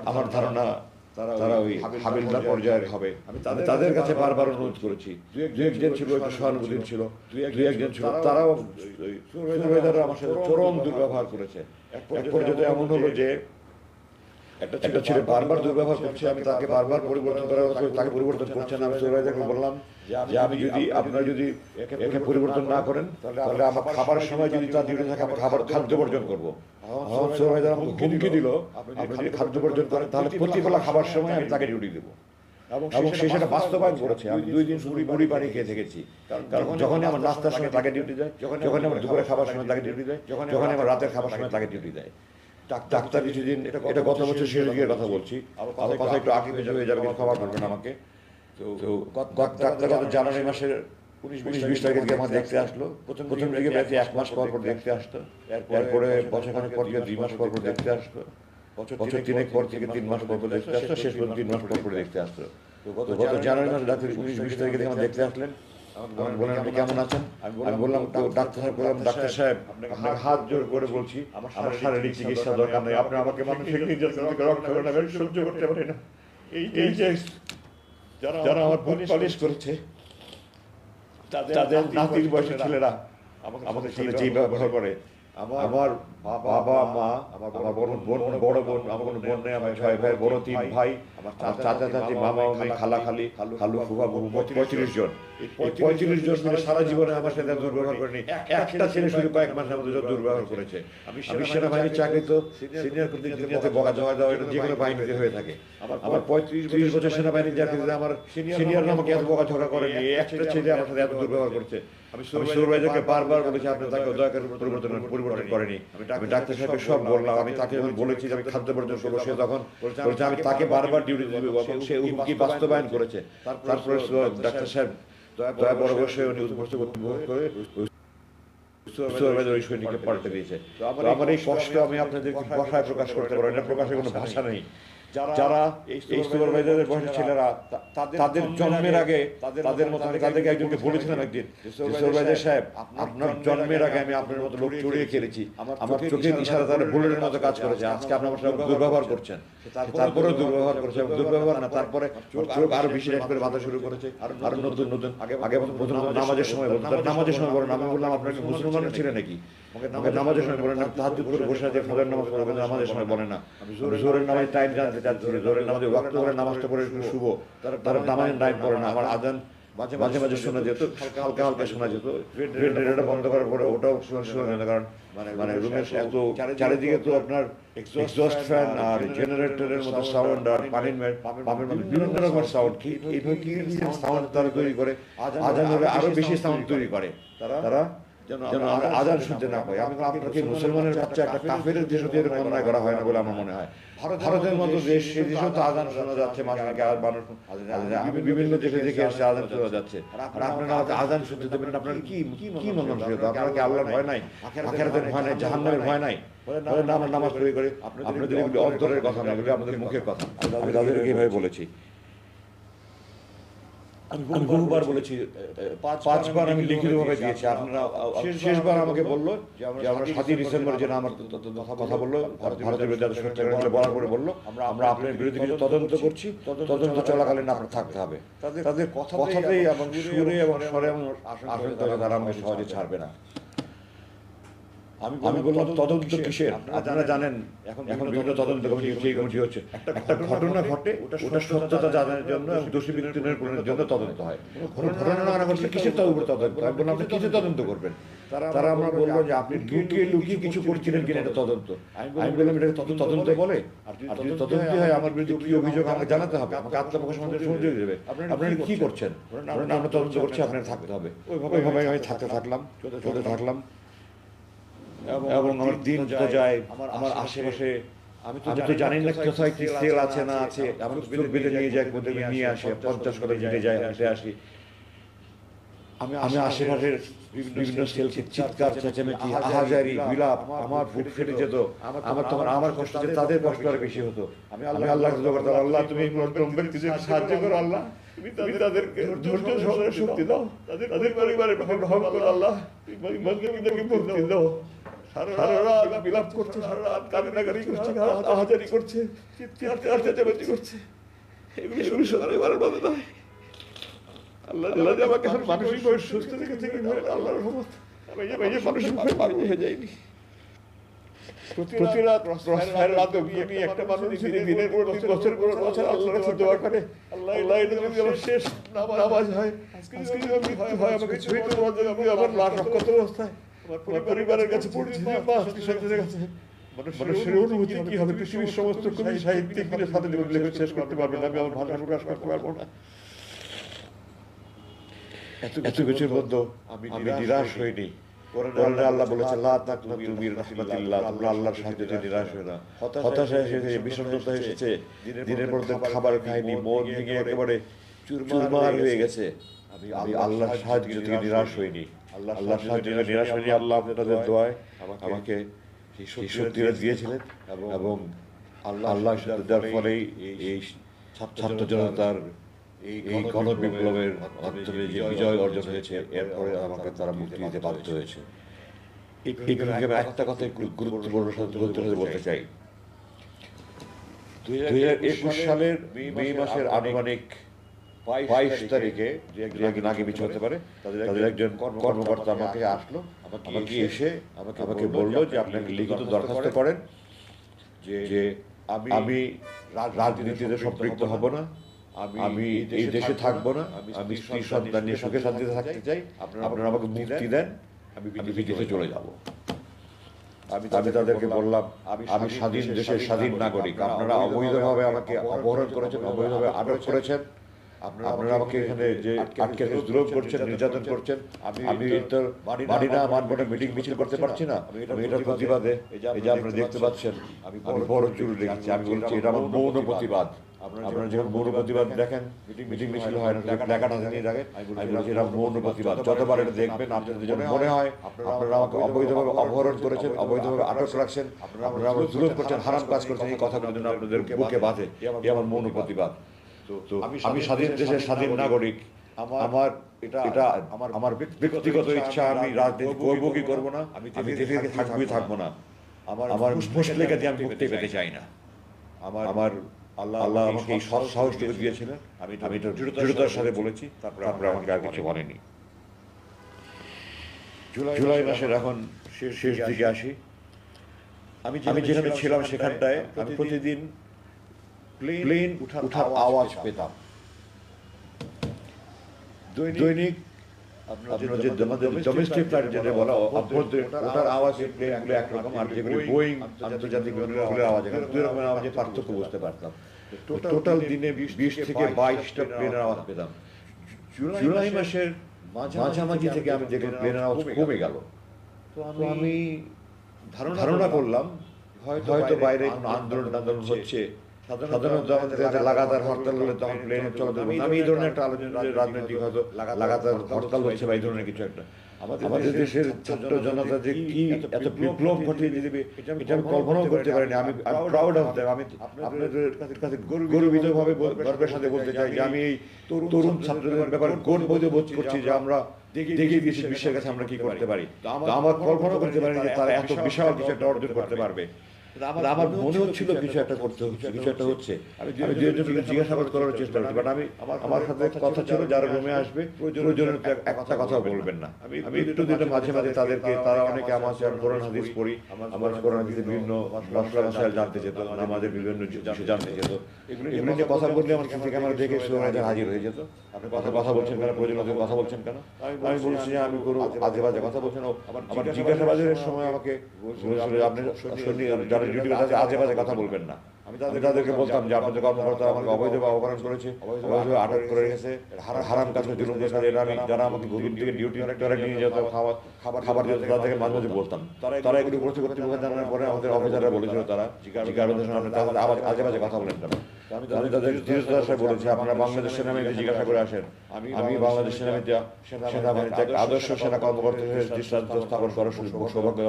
আমার ধারণা তারা ওই হাবিলদার পর্যায়ের হবে। আমি তাদের কাছে বারবার অনুরোধ করেছি। দু একজন ছিল একটু সহানুভূতি ছিল, দু একজন ছিল তারাও আমার সাথে চরম দুর্ব্যবহার করেছে। এক পর্যায়ে এমন হলো যে একটা ছেলে বারবার দুর্ব্যবহার করছে, আমি তাকে বারবার পরিবর্তন করার কথা, তাকে পরিবর্তন করছে না। আমি সুপারভাইজারকে বললাম যে আপনারা যদি একে পরিবর্তন না করেন তাহলে আমার খাবারের সময় যদি তার ডিউটি থাকে আমি খাদ্য বর্জন করবো। সুপারভাইজার আমাকে হুমকি দিল, আপনি যদি খাদ্য বর্জন করেন তাহলে প্রতিবেলা খাবার সময় আমি তাকে ডিউটি দেবো। এবং সে সেটা বাস্তবায়ন করেছে। আমি 2 দিন মুড়ি পানি খেয়ে থেকেছি, কারণ যখনই আমার নাস্তার সময় তাকে ডিউটি দেয়, যখনই আমার দুপুরে খাবার সময় তাকে ডিউটি দেয়, যখনই আমার রাতের খাবার সময় তাকে ডিউটি দেয়। ডাক্তার কিছুদিন, এটা গত বছর শেষের দিকের কথা বলছি, আমার কথা একটু আগে পেছনে হয়ে যাবে, কিন্তু ক্ষমা করবেন আমাকে। তো ডাক্তার গত জানুয়ারি মাসের 19-20 তারিখের দিকে আমার দেখতে আসলো। প্রথম দিকে প্রায় 1 মাস পর দেখতে আসতো, এরপরে বছরখানেক পর থেকে 2 মাস পর দেখতে আসতো, বছর 3 পর থেকে 3 মাস পর দেখতে আসতো, শেষ পর্যন্ত 3 মাস পর দেখতে আসতো। তো গত জানুয়ারি মাসে ডাক্তার 19-20 তারিখের দিকে আমার দেখতে আসলেন। আমি বললাম আপনি কেমন আছেন? আমি বললাম তো ডাক্তার সাহেব আপনাকে হাত জোর করে বলছি আমার শারীরিক চিকিৎসা দরকার নেই, আপনি আমাকে মানসিক নির্যাতন থেকে রক্ষা করেন, আমি সহ্য করতে পারি না। এই যে যারা আমার বুট পালিশ করেছে তাদের নাতির বয়সী ছেলেরা আমাদের সাথে যেই ব্যবহার করে, আমার বাবা মা, আমার বড় বোন, আমার কোনো বোন নেই, আমার 6 ভাই, বড় 3 ভাই, আমার চাচা চাচি, মামা মামি, খালা খালি, খালু ফুফা, 35 জন। এই 35 জন মিলে সারা জীবনে আমার সাথে দুর্ব্যবহার করেনি। একটা ছেলে শুধু কয়েক মাসের মধ্যে দুর্ব্যবহার করেছে। আমি সেনাবাহিনীর চাকরি তো সিনিয়র দুনিয়াতে বকা জমা দেওয়া, এটা যে কোনো বাহিনীতে হয়ে থাকে। আমার 35 বছর সেনাবাহিনীর চাকরিতে আমার সিনিয়র আমাকে এত বকা ঝগড়া করেনি, একটা ছেলে আমার সাথে এত দুর্ব্যবহার করছে। আমি সুপারভাইজারকে বারবার বলেছি আপনি তাকে দয়া করে পরিবর্তন করেনি। আমি ডাক্তার সাহেবকে সব বললাম, আমি তাকে বলেছি যে আমি খাদ্য বর্জন করবো, সে তখন বলছে আমি তাকে বারবার ডিউটি দেবো, এবং সে কি বাস্তবায়ন করেছে। তারপরে ডাক্তার সাহেব দয়া বড় বসে উনি উপস্থিত করে সুপারভাইজার ওই সৈনিককে পাল্টে দিয়েছে। তো আমার এই কষ্ট আমি আপনাদেরকে ভাষায় প্রকাশ করতে পারবো না, প্রকাশের কোনো ভাষা নেই। যারা এই সুপারভাইজারের বয়সী ছেলেরা তাদের জন্মের আগে তাদের মতো, আমি তাদেরকে একজনকে বলেছিলাম একদিন, সুপারভাইজার সাহেব আপনার জন্মের আগে আমি আপনার মতো লোক চড়িয়ে খেলেছি, আমার চোখের ইশারা তারা বুলেটের মতো কাজ করেছে, আজকে আপনি আমার সাথে দুর্ব্যবহার করছেন। তারপরেও দুর্ব্যবহার করেছে, দুর্ব্যবহার না, তারপরে চোখ আরো বেশি রাইট করে বাঁধা শুরু করেছে, আরো নতুন আগে প্রথম নামাজের সময় বলতো, নামাজের সময় বলেন, আমি বললাম আপনার কি মুসলমানের ছিলেন নাকি, আমাকে নামাজের সময় বলেন না, তাহাজ্জুদ করে বসে আছে ফজর নামাজ পড়বেন, নামাজের সময় বলে না। আমি জোহরের নামাজ টাইম জানতে চাচ্ছি, জোহরের নামাজে ওয়াক্ত করে নামাজটা পড়ে শুভ, তারা নামাজের টাইম পড়ে না। আমার আজান মাঝে মাঝে শোনা যেত, হালকা হালকা শোনা যেত, রেডিওটা বন্ধ করার পরে ওটাও শোনা যেত, কারণ মানে রুমের এত চারিদিকে তো আপনার এক্সস্ট ফ্যান আর জেনারেটরের মতো সাউন্ড আর পানির মধ্যে বিভিন্ন রকমের সাউন্ড, এইভাবে কি সাউন্ড তারা তৈরি করে, আজান হলে আরো বেশি সাউন্ড তৈরি করে তারা। যেন আমরা আজান শুনতে না পাই। আমি আপনাকে মুসলমানের বাচ্চা একটা কাফেরের দেশে তো এরকম অন্যায় করা হয় না বলে আমার মনে হয়। ভারতের মতো দেশ, সেই দেশেও তো আজান শোনা যাচ্ছে, মানুষ আমি বিভিন্ন দেশে দেখে আসছি আজান শোনা যাচ্ছে, আর আপনারা আজান শুনতে দেবেন না? আপনার কি কি মানসিকতা? আপনার কি আল্লাহর ভয় নাই, আখিরাতের ভয় নাই, জাহান্নামের ভয় নাই? বলেন না আমরা নামাজ পড়ি করে, আপনাদের এগুলি অন্তরের কথা না, এগুলি আমাদের মুখের কথা। আমি তাদেরকে এইভাবে বলেছি, আমি বহুবার বলেছি, 5 বার আমি লিখিতভাবে দিয়েছি। আপনারা শেষবার আমাকে বললো যে আমরা 7ই ডিসেম্বর যেন আমার কথা বললো, ভারতের বিরুদ্ধে সত্যাগ্রহ বলার পরে বললো আমরা আপনার বিরুদ্ধে কিছু তদন্ত করছি, তদন্ত চলাকালীন আপনার থাকতে হবে। তাদের কথাতেই এবং সুরে এবং স্বরে আশঙ্কা তারা আমাকে সহজে ছাড়বে না। আমি বললাম তদন্ত কিসের? আপনারা জানেন এখন বিভিন্ন তদন্ত কমিটি হচ্ছে, একটা ঘটনা ঘটে, ওটা সত্যতা জানার জন্য এবং দোষী ব্যক্তি নির্ণয়ের জন্য তদন্ত হয়। ঘটনা না ঘটলে কিসের তদন্ত? আমি বললাম আপনি কিসের তদন্ত করবেন? তারা আমরা বললো যে আপনি লুকিয়ে লুকিয়ে কিছু করছিলেন কিনা এটা তদন্ত। আমি বললাম এটাকে তদন্ত বলে, আর যদি তদন্ত হয় আমার বিরুদ্ধে কি অভিযোগ আমাকে জানাতে হবে, আমাকে আত্মপ্রকাশ সুযোগ দেবে। আপনারা কি করছেন? আমরা তদন্ত করছি, আপনার থাকতে হবে। ওইভাবে আমি থাকলাম, চলতে থাকলাম, এবং আমার দিন তো যায়, আমার আশেপাশে আমি তো জানি না কোথায় কি সেল আছে না আছে, আমার চোখ বেঁধে নিয়ে যায়, কোথায় নিয়ে আসে, 50 করে হেঁটে যায়, হেঁটে আসি। আমি আশেপাশের বিভিন্ন সেলকে চিৎকার চেঁচামেচি, আহাজারি, বিলাপ, আমার বুক ফেটে যেত। আমার কষ্ট যে তাদের কষ্ট আর বেশি হতো। আমি আল্লাহকে দোয়া করতাম, আল্লাহ তুমি ব্যক্তিদের সাহায্য করো, আল্লাহ তুমি তাদেরকে ধৈর্য সহকারে শক্তি দাও, তাদের পরিবারের রহম করো, আল্লাহ তুমি মুক্তি দাও। সারা রাত বিলাপ করছে, সারা রাত কান্নাকাটি করছে, আহাজারি করছে, চিৎকার চেঁচামেচি করছে। এগুলি সত্যি বলার মতো নয়। আল্লাহ যে আমাকে এখন মানসিকভাবে সুস্থ রেখেছে, আল্লাহর রহমত। আমি যে মানসিকভাবে পাগল হয়ে যাইনি। প্রতি রাত আমি একটা মানুষ দিনের পর দিন, বছর পর বছর আল্লাহর কাছে দোয়া করে, আল্লাহ এটা যদি আমার শেষ নামাজ হয়, আজকে যদি মৃত্যু হয়, আমাকে ছুঁয়ে দেওয়ার জন্য আমি আমার লাশ রক্ষত অবস্থায় আমার পরিবারের কাছে পড়ছি, আত্মীয়স্বজনের কাছে। মানুষের অনুভূতি কি হবে? পৃথিবীর সমস্ত কবি সাহিত্যিক মিলে সাথে লেখে শেষ করতে পারবে না, আমি আমার ভাষা প্রকাশ করতে পারবো না। এত কিছুর মধ্যে আমি নিরাশ হইনি। আল্লাহ বলেছে লা তাকনাতু মির রাহমাতিল্লাহ, তোমরা আল্লাহর সাহায্যে নিরাশ হও না। হতাশা এসেছে, বিষণ্ণতা এসেছে, দিনের পর দিন খাবার খাইনি, মন ভেঙে একেবারে চুরমার হয়ে গেছে। আমি আল্লাহর সাহায্য থেকে নিরাশ হইনি, আল্লাহর সাহায্য থেকে নিরাশ হইনি। আল্লাহ আপনাদের দোয়ায় আমাকে সেই শক্তিটা দিয়েছিলেন, এবং আল্লাহ দেওয়ার ফলেই এই ছাত্র জনতার এই গণবিপ্লবের মাধ্যমে যে বিজয় অর্জন হয়েছে, এরপরে আমাকে তারা মুক্তি দিতে বাধ্য হয়েছে। এই একটা কথা গুরুত্বপূর্ণ বলতে চাই। 2021 সালের মে মাসের আনুমানিক 22 তারিখে, একদিন আগে পিছু হতে পারে, তাদের একজন কর্মকর্তা আমাকে আসলো, আমাকে এসে আমাকে বললো যে আপনাকে লিখিত দরখাস্ত করেন যে আমি রাজনীতিতে সম্পৃক্ত হব না, আমি এই দেশে থাকবো না, আমি স্ত্রী সন্তান নিয়ে সুখে শান্তিতে থাকতে চাই, আপনারা আমাকে মুক্তি দেন, আমি বিদেশে চলে যাব। আমি তাদেরকে বললাম আমি স্বাধীন দেশের স্বাধীন নাগরিক, আপনারা অবৈধভাবে আমাকে অপহরণ করেছেন, অবৈধভাবে আটক করেছেন, আপনারা আমাকে এখানে যে আটকে জুলুম করছেন, নির্যাতন করছেন। আমি তো মানি না, মানব না, মিটিং মিছিল করতে পারছি না। আমি এটার প্রতিবাদে, এই যে আপনারা দেখতে পাচ্ছেন আমি বড় চুল রেখেছি, আমি বলছি এটা আমার মৌন প্রতিবাদ। আপনারা যখন মৌন প্রতিবাদ দেখেন, মিটিং মিছিল হয় না, টাকাটা নিয়ে দেখেন, আমি বলছি এটা মৌন প্রতিবাদ। যতবার এটা দেখবেন আপনাদের যেন মনে হয় আপনারা আমাকে অবৈধভাবে অপহরণ করেছেন, অবৈধভাবে আটক রাখছেন, আপনারা আমাকে জুলুম করছেন, হারাম কাজ করছেন, এই কথাগুলো যেন আপনাদের বুকে বাঁধে। এই আমার মৌন প্রতিবাদ। তো আমি স্বাধীন দেশের স্বাধীন নাগরিক, এটা আমার ব্যক্তিগত ইচ্ছা, আমি রাজনীতি করবো কি করবো না, আমি দেশে থাকবো না, আমার মুসলিমকে দিয়ে আমি মুক্তি পেতে চাই না। আমার আল্লাহ আমাকে এই সাহসটুকু দিয়েছিলেন, আমি এটা দৃঢ়তার সাথে বলেছি, তারপরে আমাকে আর কিছু বলেনি। জুলাই মাসের এখন শেষ দিকে আসি। আমি যেখানে ছিলাম সেখানটায় আমি প্রতিদিন প্লেন উঠার আওয়াজ পেতাম। দৈনিক আপনার যে ডোমেস্টিক ফ্লাইট যেটা বলা, অভ্যন্তরীণ ওটার আওয়াজ, প্লেনগুলো একরকম, আর যেগুলো বোয়িং আন্তর্জাতিক বিমানগুলোর আওয়াজ, এখানে দুই রকমের আওয়াজের পার্থক্য বুঝতে পারতাম। টোটাল দিনে 20 থেকে 22টা প্লেনের আওয়াজ পেতাম। জুলাই মাসের মাঝামাঝি থেকে আমি দেখলাম প্লেনের আওয়াজ কমে গেল। তো আমি ধারণা করলাম হয়তো বাইরে কোনো আন্দোলন হচ্ছে। সাধারণত আমাদের কাছে লাগাতার হরতাল হলে তখন প্লেনের চলাচল, আমি এই ধরনের একটা আলোচনা যে রাজনৈতিক হয়তো লাগাতার হরতাল হচ্ছে বা এই ধরনের কিছু একটা। আমাদের দেশের ছাত্র জনতা যে কি এত বিপ্লব ঘটিয়ে দিবে এটা আমি কল্পনাও করতে পারিনি। আমি প্রাউড অফ দ্যাম। আমি আপনাদের কাছে গর্বিতভাবে গর্বের সাথে বলতে চাই যে আমি এই তরুণ ছাত্রদের ব্যাপারে গর্ববোধ বোধ করছি যে আমরা দেখিয়ে দিয়েছি বিশ্বের কাছে আমরা কি করতে পারি। তো আমার কল্পনা করতে পারিনি যে তারা এত বিশাল কিছু একটা অর্জন করতে পারবে। আমার মনে হচ্ছিল কিছু একটা করতে হচ্ছে, কিছু একটা হচ্ছে। আমি দুই একজনকে জিজ্ঞাসাবাদ করার চেষ্টা করছি, বাট আমার সাথে কথা ছিল যারা রুমে আসবে প্রয়োজনে একটা কথা বলবেন না। আমি একটু দিতে মাঝে মাঝে তাদেরকে, তারা অনেকে আমার সাথে কোরআন হাদিস পড়ি, আমার কোরআন হাদিসে বিভিন্ন মশলা মশাইল জানতে যেত, আমাদের বিভিন্ন কিছু জানতে যেত। এগুলো নিয়ে কথা বললে আমার সিসি ক্যামেরা দেখে সোনাদের হাজির হয়ে যেত। আপনি কথা বলছেন কেন, প্রয়োজন হতে কথা বলছেন কেন? আমি বলছি যে আমি কোনো আজে বাজে কথা বলছেন। আমার জিজ্ঞাসাবাদের সময় আমাকে আপনি যারা ডিউটি আছে আজে বাজে কথা বলবেন না। আমি তাদেরকে বলতাম যে আপনাদের কর্মকর্তা আমাকে অবৈধভাবে অপহরণ করেছে, অবৈধভাবে আটক করে রেখেছে, হারাম কাজ করে জুলুম করেছে। আমি যারা আমাকে ঘুম থেকে ডিউটি নিয়ে যেত, খাবার দিত, তাদেরকে মাঝে মাঝে বলতাম। তারা এগুলো করতে কর্তৃপক্ষ জানার পরে আমাদের অফিসাররা বলেছিল, তারা জিজ্ঞাসাবাদের সময় আপনি তাদের আবার আজে বাজে কথা বলেন কেন? আমি তাদের ধীরতার সাথে বলেছি আপনারা বাংলাদেশ সেনাবাহিনীতে জিজ্ঞাসা করে আসেন। আমি বাংলাদেশ সেনাবাহিনীতে একটা আদর্শ সেনা কর্মকর্তা হিসেবে দৃষ্টান্ত স্থাপন করার সৌভাগ্য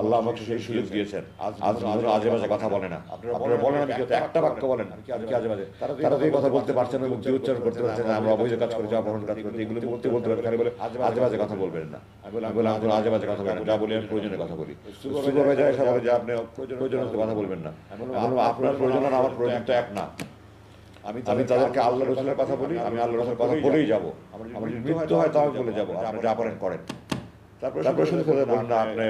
আল্লাহ আমাকে সেই সুযোগ দিয়েছেন। আজ আজে বাজে কথা বলে না। আপনারা বলেন আমি একটা বাক্য বলেন আমি কি আজে বাজে? তারা তো এই কথা বলতে পারছেন না, মুক্তি উচ্চারণ করতে পারছেন না, আমরা অবৈধ কাজ করেছি, অপহরণ কাজ করেছি, এগুলো বলতে পারে, খালি বলে আজে বাজে কথা বলবেন না। আমি বললাম আজে বাজে কথা বলবেন, যা বলি আমি প্রয়োজনে কথা বলি। সুপারভাইজার এসে বলে যে আপনি প্রয়োজনে কথা বলবেন না। আপনার প্রয়োজন আর আমার প্রয়োজন তো এক না। আমি তাদেরকে আল্লাহ রসুলের কথা বলি, আমি আল্লাহ রসুলের কথা বলেই যাবো। আমার যদি মৃত্যু হয় তাও বলে যাবো, আপনি যা পারেন করেন। তারপরে শুধু বলেন না আপনি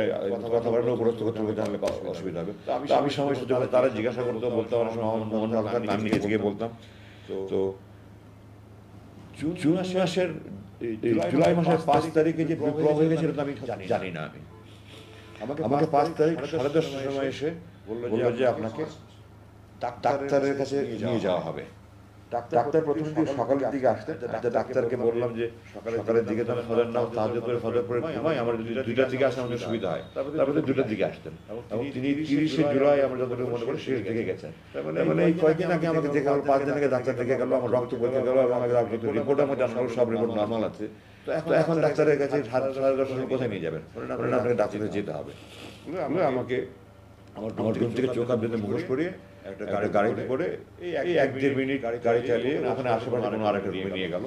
কথা বলেন উপরস্থ করতে জানলে অসুবিধা হবে। তো আমি সময় সুযোগ তারা জিজ্ঞাসা করতে বলতে অনেক সময় আমার মন হালকা নাম নিজে থেকে বলতাম। তো জুন মাসের জুলাই মাসের 5 তারিখে যে বিপ্লব হয়ে গেছিল আমি জানি না। আমাকে 5 তারিখ 10:30টার সময় এসে বললো যে আপনাকে ডাক্তারের কাছে নিয়ে যাওয়া হবে। ডাক্তার প্রথম দিকে সকালের দিকে আসতেন। ডাক্তারকে বললাম যে সকালের দিকে তো আমি ফজর নাম তাহাজ্জুদ করে ফজর পড়ে ঘুমাই, আমার যদি 2টার দিকে আসলে আমাদের সুবিধা হয়। তারপরে 2টার দিকে আসতেন এবং তিনি 30শে জুলাই আমরা যতটুকু মনে করি শেষ দিকে গেছেন। মানে এই কয়েকদিন আগে আমাকে দেখে গেল, 5 দিন আগে ডাক্তার দেখে গেল, আমার রক্ত পরীক্ষা গেল এবং আমাকে রিপোর্ট আমার জানালো সব রিপোর্ট নর্মাল আছে। তো এখন ডাক্তারের কাছে 10:30 কোথায় নিয়ে যাবেন? আপনাকে ডাক্তারের যেতে হবে। আমাকে আমার ঘুম থেকে চোখ আপ দিতে মুখোশ করিয়ে একটা গাড়িতে করে এই 1-1.5 মিনিট গাড়ি চালিয়ে ওখানে আশেপাশে কোনো আরেকটা রুমে নিয়ে গেল।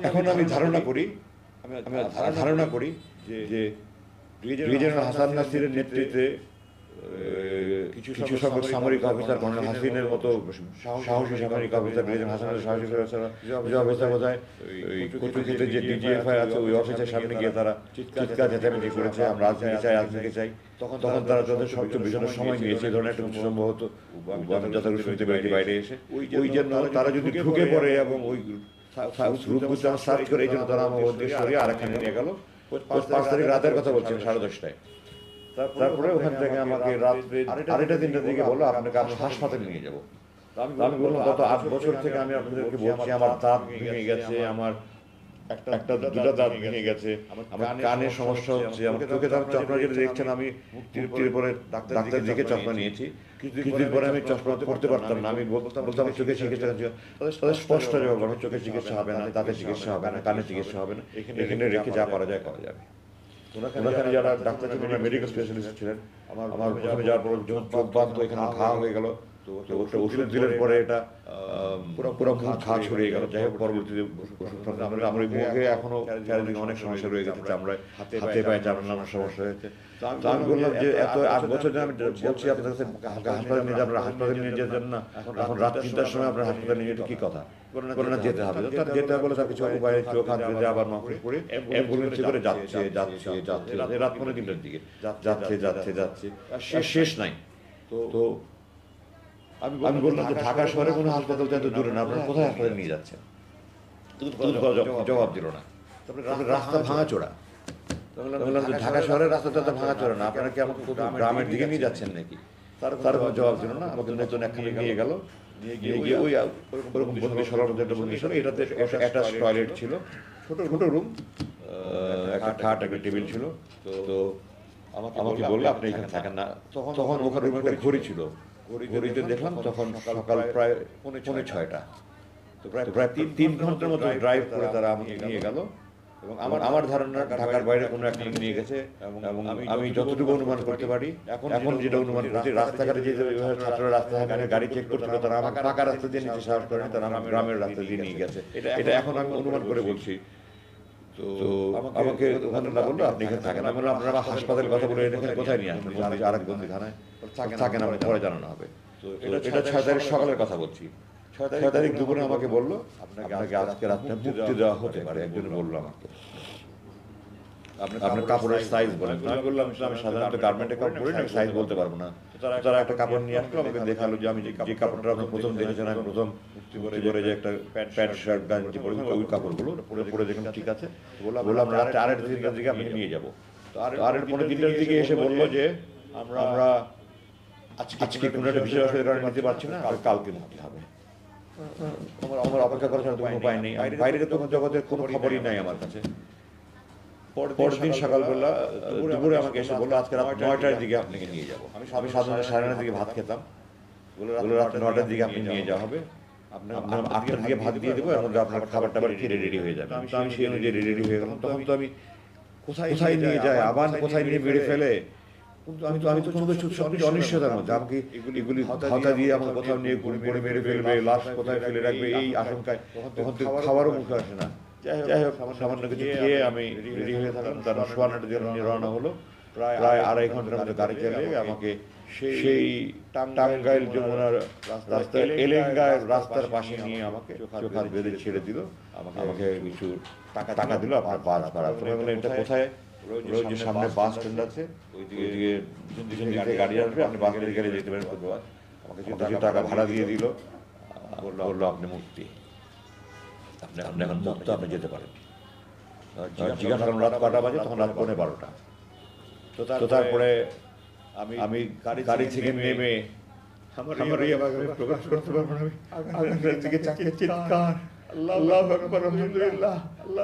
এখন আমি ধারণা করি যে রিজনাল হাসান নাসিরের নেতৃত্বে কিছু সংখ্যক সামরিক অফিসার, কর্নেল হাসিনের মতো সাহসী সামরিক অফিসার, রিজনাল হাসানের সাহসী অফিসার বোধহয় ওই কচুক্ষেত্রে যে ডিজিএফআই আছে ওই অফিসের সামনে গিয়ে তারা চিৎকার চেঁচামেচি করেছে, আমরা রাজনীতি চাই। তখন তারা তাদের সবচেয়ে বিশাল সময় নিয়েছে, এই ধরনের একটা কিছু সম্ভবত আমি যতটুকু শুনতে পেরেছি বাইরে এসে। ওই জন্য তারা যদি ঢুকে পড়ে এবং ওই রূপগুলো সার্চ করে, এই জন্য তারা আমার উদ্দেশ্য সরিয়ে আরেকখানে নিয়ে গেল। 5 তারিখ রাতের কথা বলছেন 10:30টায়। তারপরে ওখান থেকে আমাকে রাত্রে 2:30-3টার দিকে বললো আপনাকে আমি হাসপাতালে নিয়ে যাবো। আমি বললাম গত 8 বছর থেকে আমি আপনাদেরকে বলছি আমার দাঁত ভেঙে গেছে, আমার দুটা দাঁত ভেঙে গেছে, আমার কানের সমস্যা হচ্ছে, আমার চোখে চশমা যেটা দেখছেন আমি মুক্তির পরে ডাক্তার দিকে চশমা নিয়েছি। কিছুদিন পরে আমি চশমা পড়তে পারতাম না। আমি বলতাম চোখের চিকিৎসা, তাদের স্পষ্ট জবাব আমার চোখের চিকিৎসা হবে না, দাঁতের চিকিৎসা হবে না, কানের চিকিৎসা হবে না, এখানে রেখে যা করা যায় করা যাবে। ওখানে যারা ডাক্তার ছিলেন, মেডিকেল স্পেশালিস্ট ছিলেন, আমার প্রথমে যাওয়ার পর চোখ বাঁধ তো এখানে ঘা হয়ে গেল। তো ওটা ওষুধ দিলেন পরে এটা পুরো ঘা ছড়িয়ে গেল। যাই হোক পরবর্তীতে আমার ওই মুখে এখনো চারিদিকে অনেক সমস্যা রয়ে গেছে, চামড়ায় হাতে পায়ে চামড়া নানান সমস্যা হয়েছে। তো আমি বললাম যে এত 8 বছর ধরে আমি বলছি আপনার কাছে হাসপাতালে নিয়ে যাবেন, হাসপাতালে নিয়ে যেতেন না, এখন রাত 3টার সময় আপনার হাসপাতালে নিয়ে যেতে কি কথা? করে না যেতে হবে। তার যেতে হবে বলে তার কিছু উপায় চোখ হাত বেঁধে আবার মাফে পড়ে অ্যাম্বুলেন্সে করে যাচ্ছে রাত 3টার দিকে যাচ্ছে শেষ নাই। তো আমি বললাম যে ঢাকা শহরে কোনো হাসপাতাল তো এত দূরে না, আপনারা কোথায় হাসপাতালে নিয়ে যাচ্ছেন? জবাব দিল না। রাস্তা ভাঙাচোরা। বললাম যে ঢাকা শহরের রাস্তাটা তো ভাঙাচোরা না, আপনারা কি আমাকে গ্রামের দিকে নিয়ে যাচ্ছেন নাকি? তার কোনো জবাব দিল না। আমাকে নতুন একখানে নিয়ে গেল, নিয়ে গিয়ে ওই ওরকম বন্দি সরার মধ্যে একটা বন্দি সর, এটাতে অ্যাটাচ টয়লেট ছিল। ছোট রুম, একটা খাট, একটা টেবিল ছিল। তো আমাকে বললো আপনি এখানে থাকেন না। তখন ওখানে একটা ঘড়ি ছিল, ঘড়িতে দেখলাম তখন সকাল প্রায় 5:45। তো প্রায় 3 ঘন্টার মতো ড্রাইভ করে তারা আমাকে নিয়ে গেল এবং আমার ধারণা ঢাকার বাইরে কোনো একটা নিয়ে গেছে। এবং আমি যতটুকু অনুমান করতে পারি, এখন যেটা অনুমান করছি, রাস্তাঘাটে যে ছাত্ররা রাস্তাঘাটে গাড়ি চেক করছিল, তারা আমাকে পাকা রাস্তা দিয়ে নিতে সাহস করেনি, তারা আমার গ্রামের রাস্তা দিয়ে নিয়ে গেছে। এটা এখন আমি অনুমান করে বলছি। তো আমাকে ওখানে না বললো আপনি এখানে থাকেন। আমি বললাম আপনারা হাসপাতালের কথা বলে এখানে কোথায় নিয়ে আসবেন? আরেক বন্দি থানায় থাকেন, আমরা পরে জানানো হবে। তো এটা 6 তারিখ সকালের কথা বলছি। 6 তারিখ দুপুরে আমাকে বললো আপনাকে আজকে রাত্রে মুক্তি দেওয়া হতে পারে। একজন বললো আমাকে আপনার কাপড়ের সাইজ বলেন। আমি বললাম আমি সাধারণত গার্মেন্টের কাপড় পরি না, সাইজ বলতে পারবো না। তারা একটা কাপড় নিয়ে আসলো, আমাকে দেখালো যে আমি যে কাপড়টা আপনি প্রথম দেখেছেন, আমি প্রথম মুক্তি করে যে একটা প্যান্ট শার্ট গাঞ্জি পরি, ওই কাপড়গুলো পরে দেখলাম ঠিক আছে। বললাম রাত্রে 2:30টার দিকে আমি নিয়ে যাবো। তো 2:30-3টার দিকে এসে বললো যে আমরা আজকে কোনো একটা বিশেষ অসুবিধার কারণে নিতে পারছি না, কালকে মুক্তি হবে। আমার অপেক্ষা করার কোনো উপায় নেই। বাইরে তখন জগতের কোনো খবরই নাই আমার কাছে। পরের দিন সকালবেলা দুপুরে আমাকে এসে বললো আজকে রাত 9টার দিকে আপনাকে নিয়ে যাবো। আমি সাধারণত 9:30 দিকে ভাত খেতাম। বললো রাত 9টার দিকে আপনি নিয়ে যাওয়া হবে, আপনার 8টার দিকে ভাত দিয়ে দেবো, এর মধ্যে আপনার খাবার টাবার খেয়ে রেডি হয়ে যাবে। তো আমি সেই অনুযায়ী রেডি হয়ে গেলাম। তখন তো আমি কোথায় নিয়ে যায়, আবার কোথায় নিয়ে মেরে ফেলে, কিন্তু আমি তো কোনো কিছু অনিশ্চয়তার মধ্যে। আমাকে এগুলি হাতা দিয়ে আমাকে কোথাও নিয়ে গুলি মেরে ফেলবে, লাশ কোথায় ফেলে রাখবে, এই আশঙ্কায় তখন তো খাবারও মুখে আসে না। যাই হোক সামান্য কিছু খেয়ে আমি রেডি হয়ে থাকলাম। তারা সোয়ানার জন্য নিয়ে রওনা হলো। প্রায় 2.5 ঘন্টার মধ্যে গাড়ি চালিয়ে আমাকে সেই টাঙ্গাইল যমুনার রাস্তায় এলেঙ্গা রাস্তার পাশে নিয়ে আমাকে চোখ হাত বেঁধে ছেড়ে দিল। আমাকে কিছু টাকা দিল, আপনার বাস ভাড়া। তুমি বললেন এটা কোথায়? যে সামনে বাস স্ট্যান্ড আছে, ওইদিকে দিকে গাড়ি আসবে, আপনি বাস গাড়ি যেতে পারেন। আমাকে কিছু টাকা ভাড়া দিয়ে দিল, বললো আপনি মুক্তি, আপনি এখন মুক্ত, আপনি যেতে পারেন। জিজ্ঞাসা করলাম রাত কটা বাজে? তখন রাত 12:15। তো তারপরে আমি গাড়ি থেকে নেমে আমার প্রকাশ করতে পারবো না, আমি দিকে চাকিয়ে চিৎকার, আল্লাহু আকবার, আলহামদুলিল্লাহ,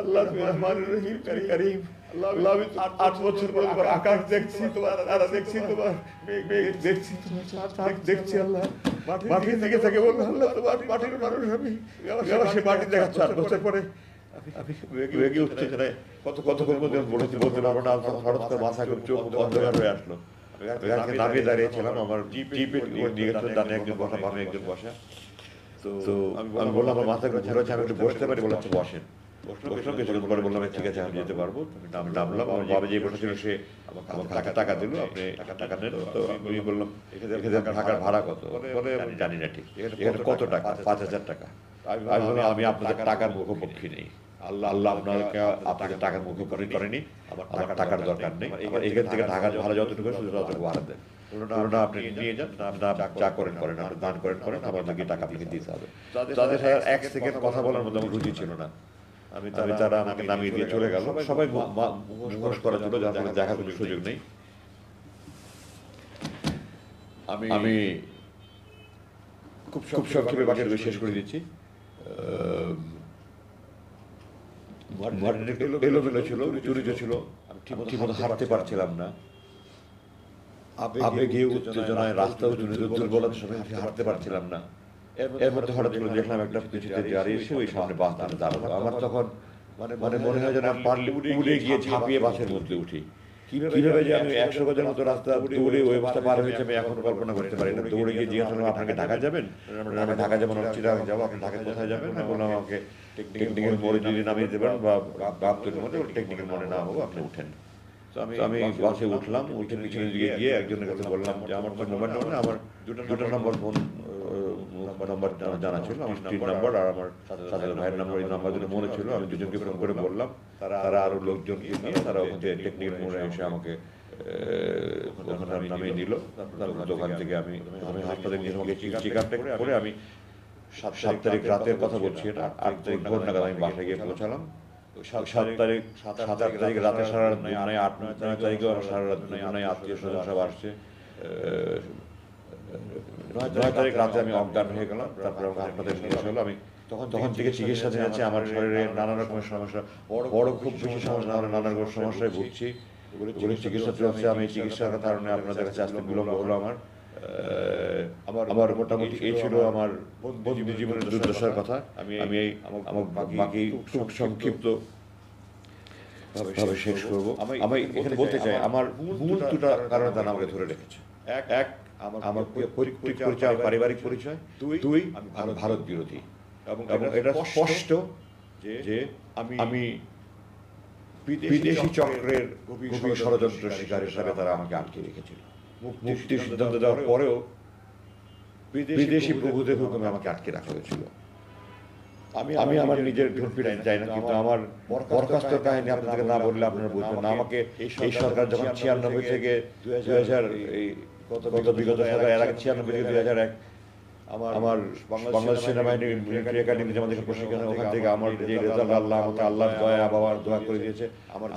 আল্লাহ রহমানির রহিম কারীম, আল্লাহ আমি 8 বছর পর আকাশ দেখছি, তোমার তারা দেখছি, তোমার মেঘ দেখছি, তোমার চাঁদ দেখছি। আল্লাহ মাটির দিকে থেকে বললো আল্লাহ তোমার মাটির মানুষ আমি, আবার সে মাটি দেখাচ্ছে 8 বছর পরে। আমি রেগে উঠছে, কতক্ষণ বলতে পারবো না। হঠাৎ করে মাথা চোখ অন্ধকার হয়ে আসলো। নামিয়ে দাঁড়িয়েছিলাম, আমার জিপে নিয়ে গেছিল, ডানে একজন বসা, বামে একজন বসা। তো আমি বললাম আমার মাথা ঘুরেছে, আমি একটু বসতে পারি? বললাম বসেন। বসলাম, কিছুক্ষণ পরে বললাম ঠিক আছে আমি যেতে পারবো। আমি নামলাম। আমার বাবা যে বসেছিল সে আমাকে টাকা দিল, আপনি টাকা নেন। তো আমি বললাম এখানে ঢাকার ভাড়া কত? বলে আমি জানি না ঠিক। এখানে কত টাকা? 5,000 টাকা। আমি বললাম আমি আপনাদের টাকার মুখোমুখি নেই, আল্লাহ আপনাকে টাকার মুখে করেনি, আমার টাকার দরকার নেই। এখান থেকে ঢাকার ভাড়া যতটুকু ততটুকু ভাড়া দেন। না আপনি নিয়ে যান, না যা করেন আপনি দান করেন, আমাদেরকে টাকা আপনাকে দিতে হবে। তাদের সাথে 1 সেকেন্ড কথা বলার মতো আমার রুচি ছিল না। তারা আমাকে নামিয়ে দিয়ে চলে গেল। সবাই মুখোশ করা ছিল, যার ফলে দেখার কোনো সুযোগ নেই। আমি খুব সংক্ষেপে বাকি শেষ করে দিচ্ছি। এলোমেলো ছিল, চুরিত ছিল, আমি ঠিকমতো হাঁটতে পারছিলাম না। আবেগে উত্তেজনায় রাস্তা দুর্বলতার সাথে হাঁটতে পারছিলাম না। এর মধ্যে হঠাৎ করে দেখলাম একটা পিছুতে দাঁড়িয়ে এসে ওই সামনে বাস দাঁড়ালো। আমার তখন মানে মনে হয় যেন পারলে উড়ে গিয়ে ঝাঁপিয়ে বাসের মধ্যে উঠি। কিভাবে যে আমি 100 গজের মতো রাস্তা দৌড়ে ওই অবস্থা পার হয়েছে আমি এখন কল্পনা করতে পারি না। দৌড়ে গিয়ে জিজ্ঞাসা করলাম আপনাকে ঢাকা যাবেন? আমি ঢাকা যাবো না, চিরাং যাবো। আপনি ঢাকা কোথায় যাবেন? বললাম আমাকে টেকনিক্যাল মোড়ে যদি নামিয়ে দেবেন বা গাবতলির মধ্যে, টেকনিক্যাল মোড়ে নামাবো, আপনি উঠেন। তো আমি বাসে উঠলাম, উঠে পিছনের দিকে গিয়ে একজনের কাছে বললাম যে আমার তো মোবাইল নম্বর না, আমার দুটো নম্বর ফোন নাম্বার জানা ছিল, আমার স্ত্রীর নাম্বার আর আমার সাথে ভাইয়ের নাম্বার, এই নাম্বার দুটো মনে ছিল। আমি দুজনকে ফোন করে বললাম, তারা আরো লোকজনকে নিয়ে তারা ওখান থেকে টেকনিক্যাল মোড়ে এসে আমাকে ওখানে নামিয়ে নিল। তারপর দোকান থেকে আমি হাসপাতালে নিয়ে আমাকে চেক আপটা করে আমি 7 তারিখ রাতের কথা বলছি, এটা 8 তারিখ ভোর নাগাদ আমি বাসায় গিয়ে পৌঁছালাম। 7 তারিখ রাতে সারা রাত নাই, 8-9 তারিখেও সারা রাত নাই, আত্মীয় স্বজন সব আসছে। 9 তারিখ রাতে আমি অজ্ঞান হয়ে গেলাম। তারপরে আমাকে হাসপাতালে নিয়ে আসা হলো। আমি তখন থেকে চিকিৎসা নিয়েছি। আমার শরীরে নানা রকমের সমস্যা, বড় খুব বেশি সমস্যা না, নানা রকম সমস্যায় ভুগছি। ওগুলি চিকিৎসা চলছে। আমি চিকিৎসার কারণে আপনাদের কাছে আসতে বিলম্ব হলো আমার। আমার মোটামুটি এই ছিল আমার বন্দি জীবনের দুর্দশার কথা। আমি আমার বাকি খুব সংক্ষিপ্ত ভাবে শেষ করবো। আমি এখানে বলতে চাই, আমার মূল দুটো কারণে তারা আমাকে ধরে রেখেছে। এক, আমার পৈতৃক পরিচয়, পারিবারিক পরিচয়। দুই, আমি ভারত বিরোধী। এবং এটা স্পষ্ট যে আমি বিদেশি চক্রের গভীর ষড়যন্ত্র শিকার হিসাবে তারা আমাকে আটকে রেখেছিল। মুক্তির সিদ্ধান্ত দেওয়ার পরেও বিদেশি প্রভুদের হুকুমে আমাকে আটকে রাখা হয়েছিল। আমি আমার নিজের ঢোল পিটাইতে চাই না, কিন্তু আমার বরখাস্ত কাহিনী আপনাদেরকে না বললে আপনারা বুঝবেন না। আমাকে এই সরকার যখন 96 থেকে 2000 বিগত সরকার, এর আগে 96 থেকে 2001 আমার বাংলাদেশ সেনাবাহিনীর মিলিটারি একাডেমি আমাদের প্রশিক্ষণ, ওখান থেকে আমার যে রেজাল্ট আমাকে আল্লাহর দয়া বাবার দোয়া করে দিয়েছে।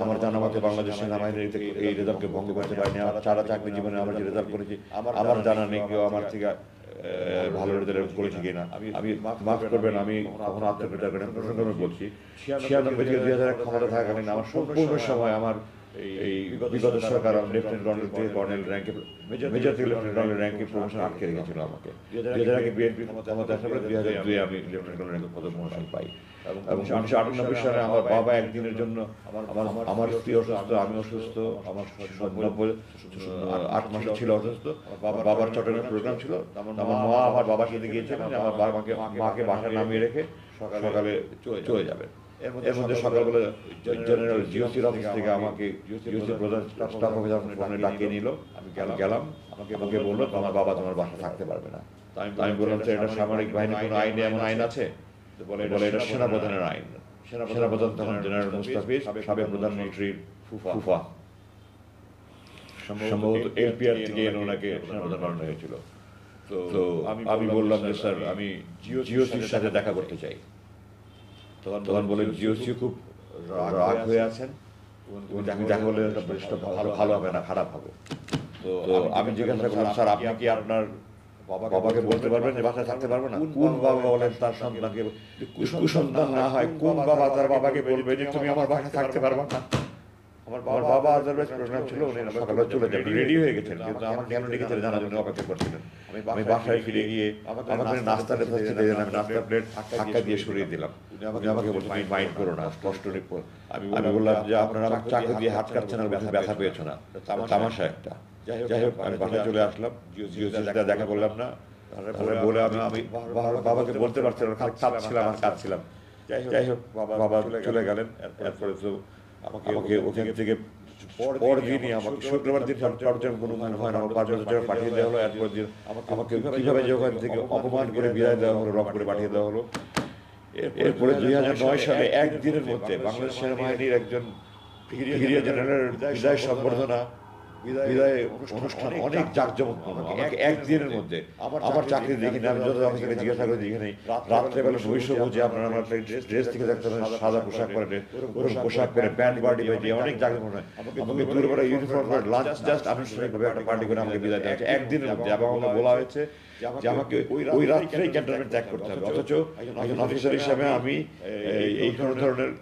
আমার জানা মতে বাংলাদেশ সেনাবাহিনীর এই রেজাল্টকে ভঙ্গ করতে পারেনি। আমার সারা চাকরি জীবনে আমরা যে রেজাল্ট করেছি আমার জানা নেই কেউ আমার থেকে ভালো রেজাল্ট করেছি কিনা। আমি মাফ করবেন, আমি কখনো আত্মপ্রচার করি না, প্রসঙ্গে বলছি 96 থেকে 2001 ক্ষমতা থাকাকালীন আমার সম্পূর্ণ সময় আমার এই বিগত সরকার লেফটেন্যান্ট কর্নেল থেকে কর্নেল র্যাঙ্কে, মেজর থেকে লেফটেন্যান্ট কর্নেল র্যাঙ্কে প্রমোশন আটকে রেখেছিল আমাকে। 2001 বিএনপি ক্ষমতা আসার পরে 2002 আমি লেফটেন্যান্ট কর্নেল র্যাঙ্কে পদ প্রমোশন পাই। এবং 1998 সালে আমার বাবা একদিনের জন্য, আমার স্ত্রী অসুস্থ, আমি অসুস্থ, আমার 8 মাসে ছিল অসুস্থ, বাবার চট্টগ্রামে প্রোগ্রাম ছিল। আমার মা আমার বাবার সাথে গিয়েছিলেন যে আমার মাকে বাসায় নামিয়ে রেখে সকালে চলে যাবে। এর মধ্যে সকালবেলা জেনারেল জিওসির অফিস থেকে আমাকে জিওসি প্রধান স্টাফ অফিসার ফোনে ডাকিয়ে নিল। আমি গেলাম। আমাকে বললো তোমার বাবা তোমার বাসায় থাকতে পারবে না। আমি বললাম স্যার এটা সামরিক বাহিনী, কোনো আইনে এমন আইন আছে? বলে এটা সেনাপ্রধানের আইন। সেনাপ্রধান তখন জেনারেল মুস্তাফিজ, সাবেক প্রধানমন্ত্রীর ফুফা, সম্ভবত এলপিআর থেকে ওনাকে সেনাপ্রধান বানানো হয়েছিল। তো আমি বললাম যে স্যার আমি জিওসির সাথে দেখা করতে চাই। তখন বলে জিওসি খুব রাগ হয়ে আছেন, আমি দেখা বলে ভালো হবে না, খারাপ হবে। তো আমি জিজ্ঞাসা করলাম স্যার আপনি কি আপনার বাবাকে বলতে পারবেন যে বাসায় থাকতে পারবো না? কোন বাবা বলেন তার সন্তানকে কুসন্তান না হয়, কোন বাবা তার বাবাকে বলবে যে তুমি আমার বাসায় থাকতে পারবো না? আমার বাবা আদারওয়াইজ প্রোগ্রাম ছিল, উনি সকালে চলে যাবেন, রেডি হয়ে গেছেন, কিন্তু আমার কেন ডেকেছিলেন জানার জন্য অপেক্ষা করছিলেন। আমি বাসায় ফিরে গিয়ে আমাকে নাস্তা আমি নাস্তার প্লেট ধাক্কা দিয়ে সরিয়ে দিলাম। আমাকে বলছেন তুমি মাইন্ড করো না, কষ্ট নেই। আমি বললাম যে আপনারা আমার চাকু দিয়ে হাত কাটছেন আর ব্যথা পেয়েছো না, তামাশা একটা। যাই হোক আমি বাসায় চলে আসলাম, জিওসিটা দেখা করলাম না বলে আমি বাবাকে বলতে পারছিলাম, কাঁদছিলাম। যাই হোক বাবা চলে গেলেন। এরপরে তো আমাকে ওখান থেকে পরের দিনই আমাকে শুক্রবার দিন কোনো হয় না, 5,000 টাকা পাঠিয়ে দেওয়া হলো। এরপর দিন আমাকে কিভাবে যে ওখান থেকে অপমান করে বিদায় দেওয়া হলো, রংপুরে পাঠিয়ে দেওয়া হলো। এরপরে 2009 সালে একদিনের মধ্যে বাংলাদেশ সেনাবাহিনীর একজন ব্রিগেডিয়ার জেনারেলের বিদায় সম্বর্ধনা, বিদায় অনুষ্ঠান অনেক জাঁকজমকপূর্ণ। আমাকে একদিনের মধ্যে আমার চাকরি দেখিনি, আমি যত অফিসারকে জিজ্ঞাসা করে দেখিনি। রাত্রেবেলা নৈশভোজে আপনারা আমার ড্রেস থেকে দেখতে পারেন, সাদা পোশাক পরে, ওরকম পোশাক পরে, ব্যান্ড পার্টি বাজিয়ে অনেক জাঁকজমক। আমাকে দুপুরবেলা ইউনিফর্ম করে লাঞ্চ জাস্ট আনুষ্ঠানিকভাবে একটা পার্টি করে আমাকে বিদায় দেওয়া হয়েছে একদিনের মধ্যে। এবং আমাকে বলা হয়েছে যে আমাকে ওই রাত্রেই ক্যান্টনমেন্ট ত্যাগ করতে হবে। অথচ একজন অফিসার হিসাবে আমি এই ধরনের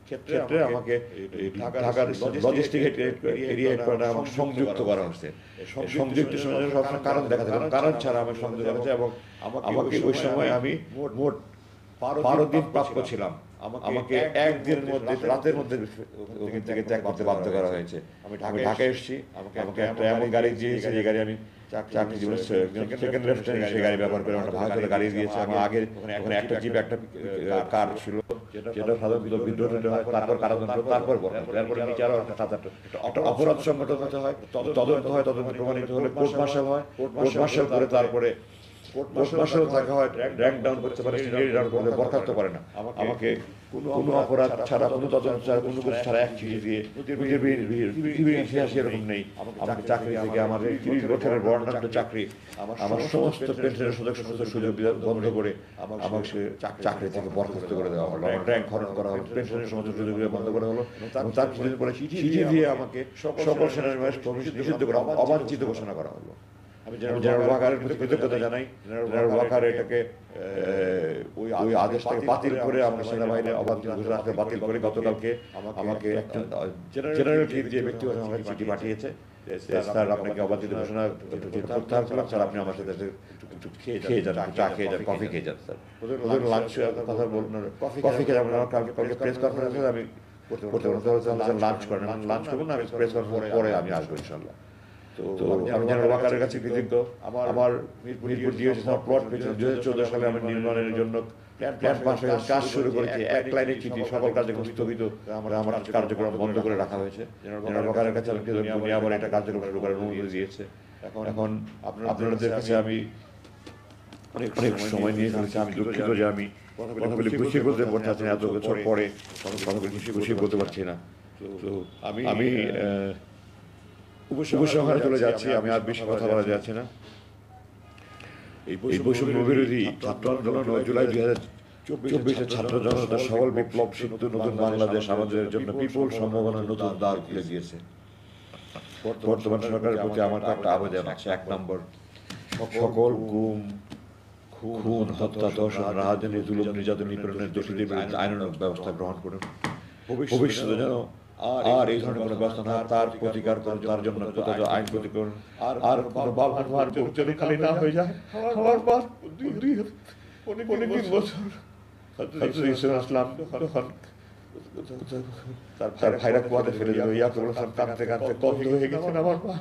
ক্ষেত্রে আমাকে ঢাকার লজিস্টিক এরিয়া হেডকোয়ার্টার আমাকে সংযুক্ত করা হচ্ছে। সংযুক্ত সবসময় কারণ দেখাতে হবে, কারণ ছাড়া আমাকে সংযুক্ত করা হচ্ছে। এবং আমাকে ওই সময় আমি মোট 12 দিন প্রাপ্য ছিলাম। আমাকে একদিনের মধ্যে, রাতের মধ্যে ওখান থেকে ত্যাগ করতে বাধ্য করা হয়েছে। আমি ঢাকায় এসেছি, আমাকে একটা এমন গাড়ি দিয়েছে যে গাড়ি আমি চাকরি জীবনে সেকেন্ড লেফটেন্যান্ট সেই গাড়ি ব্যবহার করে একটা ভাঙা চলে গাড়ি দিয়েছে। আমার আগে ওখানে একটা জিপ, একটা কার ছিল, যেটা সাধারণত বিদ্রোহ হয়, তারপর কারাদণ্ড, তারপর এরপরে নিচে আরো একটা অপরাধ সংগঠন হতে হয়, তদন্ত হয়, তদন্ত প্রমাণিত হলে কোর্ট মার্শাল হয়, কোর্ট মার্শাল করে তারপরে কোর্ট মার্শাল থাকা হয়, র্যাঙ্ক ডাউন করতে পারে, সিনিয়রিটি ডাউন করতে বরখাস্ত করে না। আমাকে কোনো অপরাধ ছাড়া, কোনো তদন্ত ছাড়া, কোনো কিছু ছাড়া এক চিঠি দিয়ে, পৃথিবীর ইতিহাসে এরকম নেই, আমাকে চাকরি থেকে, আমার 30 বছরের বর্ণাঢ্য চাকরি, আমার সমস্ত পেনশনের সুযোগ বন্ধ করে আমাকে সে চাকরি থেকে বরখাস্ত করে দেওয়া হলো। আমার র্যাঙ্ক হরণ করা হলো, পেনশনের সমস্ত সুযোগ বন্ধ করা হলো। এবং তার কিছুদিন পরে চিঠি দিয়ে আমাকে সকল সেনানিবাস নিষিদ্ধ করা, অবাঞ্ছিত ঘোষণা করা হলো। আমি জেনারেল ওয়াকারের প্রতি কৃতজ্ঞতা জানাই। জেনারেল ওয়াকার এটাকে ওই আদেশটাকে বাতিল করে আমরা সেনাবাহিনীর অবাঞ্ছিত ঘোষণা বাতিল করে গতকালকে আমাকে একজন জেনারেলকে যে ব্যক্তিগত আমাকে চিঠি পাঠিয়েছে, স্যার আপনাকে অবাঞ্ছিত ঘোষণা প্রত্যাহার করলাম, স্যার আপনি আমার সাথে একটু খেয়ে যান, চা খেয়ে যান, কফি খেয়ে যান। স্যার ওদের লাঞ্চ কথা বলুন, কফি খেয়ে যাবেন, আমার কালকে প্রেস কনফারেন্সে আমি লাঞ্চ করেন, লাঞ্চ করবো না, আমি প্রেস কনফারেন্স পরে আমি আসবো ইনশাল্লাহ। তো আমি জেনারেল ওয়াকারের কাছে কৃতজ্ঞ। আমার মিরপুর ডিওসি প্লট পেয়েছিল 2014 সালে আমি নির্মাণের জন্য প্ল্যান পাস হয়ে কাজ শুরু করেছি। এক লাইনে চিঠি, সকল কার্যক্রম স্থগিত, আমার কার্যক্রম বন্ধ করে রাখা হয়েছে। জেনারেল ওয়াকারের কাছে আমি কৃতজ্ঞ, উনি আবার এটা কার্যক্রম শুরু করার অনুমতি দিয়েছে। এখন আপনাদের কাছে আমি অনেক সময় নিয়ে ফেলেছি, আমি দুঃখিত যে আমি কথাগুলি গুছিয়ে বলতে পারছি না, এত বছর পরে কথাগুলি গুছিয়ে বলতে পারছি না। তো আমি উপসংহারে চলে যাচ্ছি, আমি আর বেশি কথা বলা যাচ্ছে না। এই বৈষম্য বিরোধী ছাত্র আন্দোলন ও জুলাই 2024 ছাত্র জনতার সবল বিপ্লব সিদ্ধ নতুন বাংলাদেশ আমাদের জন্য বিপুল সম্ভাবনার নতুন দ্বার খুলে দিয়েছে। বর্তমান সরকারের প্রতি আমার একটা আবেদন আছে। 1 নম্বর, সকল গুম, খুন, হত্যা, ধর্ষণ, রাজধানী, জুলুম, নির্যাতন, নিপীড়নের দোষীদের বিরুদ্ধে আইনানুগ ব্যবস্থা গ্রহণ করুন। ভবিষ্যতে যেন আর এই ধরনের কোনো ব্যবস্থা না, তার প্রতিকার করুন, তার জন্য কোথাও আইন প্রতি করুন। আর কোনো বাবার যদি খালি না হয়ে যায়। আমার বাপ 2 বছর আসলাম, তার ভাইরা কুয়াতে ফেলে দিল, ইয়াকুব আসলাম কাঁদতে কাঁদতে কন্ধ হয়ে গেছেন। আমার মা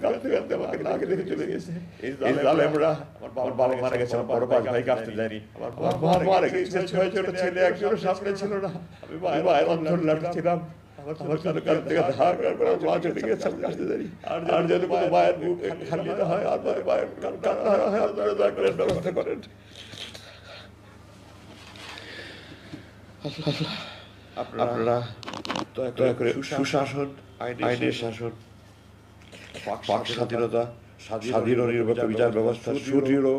কাঁদতে কাঁদতে আমাকে না আগে দেখে চলে গেছে। এই জালেমরা, আমার বাবা মারা গেছে, আমার বড় 5 ভাইকে আসতে দেয়নি। আমার মা মারা গেছে, 6 ছোট ছেলে, একজনের সামনে ছিল না। আমি ভাইয়ের অন্ধর লাগছিলাম। আমার কাঁদতে কাঁদতে হাহাকার করে মা চলে গেছে, আমি আসতে দেয়নি। আর যেন কোনো মায়ের মুখ খালি না হয়, আর মায়ের কান্না হয়, আপনারা দয়া করে ব্যবস্থা করেন। আপনারা দয়া করে সুশাসন, আইনের শাসন, বাক স্বাধীনতা, স্বাধীন ও নিরপেক্ষ বিচার ব্যবস্থা, সুদৃঢ়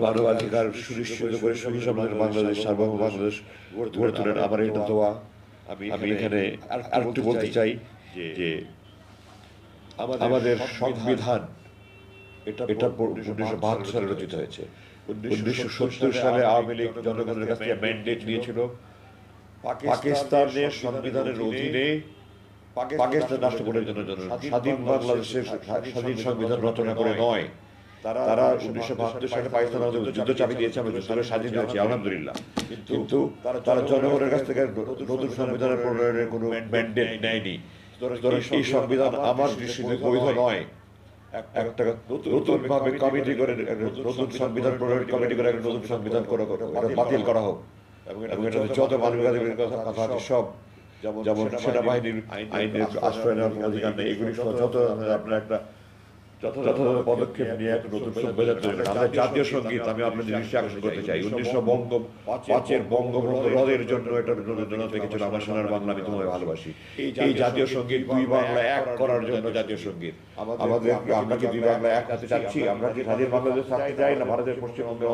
মানবাধিকার সুনিশ্চিত করে সুসম্পন্ন বাংলাদেশ, সার্বভৌম বাংলাদেশ গড়ে তোলেন। আমার এটা দোয়া। আমি এখানে আরেকটু বলতে চাই যে আমাদের সংবিধান এটা 1972 সালে রচিত হয়েছে। 1970 সালে আওয়ামী লীগ জনগণের কাছ থেকে ম্যান্ডেট নিয়েছিল পাকিস্তানের সংবিধানের অধীনে পাকিস্তান রাষ্ট্র গঠনের জন্য স্বাধীন বাংলাদেশের স্বাধীন সংবিধান রচনা করে নয়। তারা 1972 সালে পাকিস্তান যুদ্ধ চাপিয়ে দিয়েছে, আমরা যুদ্ধ স্বাধীন হয়েছি আলহামদুলিল্লাহ। কিন্তু তারা জনগণের কাছ থেকে নতুন সংবিধানের প্রণয়নের কোনো ম্যান্ডেট নেয়নি। এই সংবিধান আমার দৃষ্টিতে বৈধ নয়। একটা নতুন ভাবে কমিটি করে নতুন সংবিধান প্রণয়ন কমিটি করে নতুন সংবিধান বাতিল করা হোক, এবং যত মানবাধিকারের কথা আছে সব, যেমন সেনাবাহিনীর আইনের আশ্রয় নেওয়ার অধিকার নেই, এগুলি যত আপনার একটা যথাযথ পদক্ষেপ নিয়ে একটা নতুন সংবিধান তৈরি করেন। আমাদের জাতীয় সঙ্গীত আমি আপনাদের দৃষ্টি আকর্ষণ করতে চাই। 1905 বঙ্গবন্ধু রদের জন্য এটা রবীন্দ্রনাথ লিখেছিল, আমার সোনার বাংলা আমি তোমায় ভালোবাসি। এই জাতীয় সঙ্গীত 2 বাংলা এক করার জন্য জাতীয় সঙ্গীত আমাদের, আমরা কি 2 বাংলা এক হতে চাচ্ছি? আমরা কি স্বাধীন বাংলাদেশ থাকতে চাই, না ভারতের পশ্চিমবঙ্গের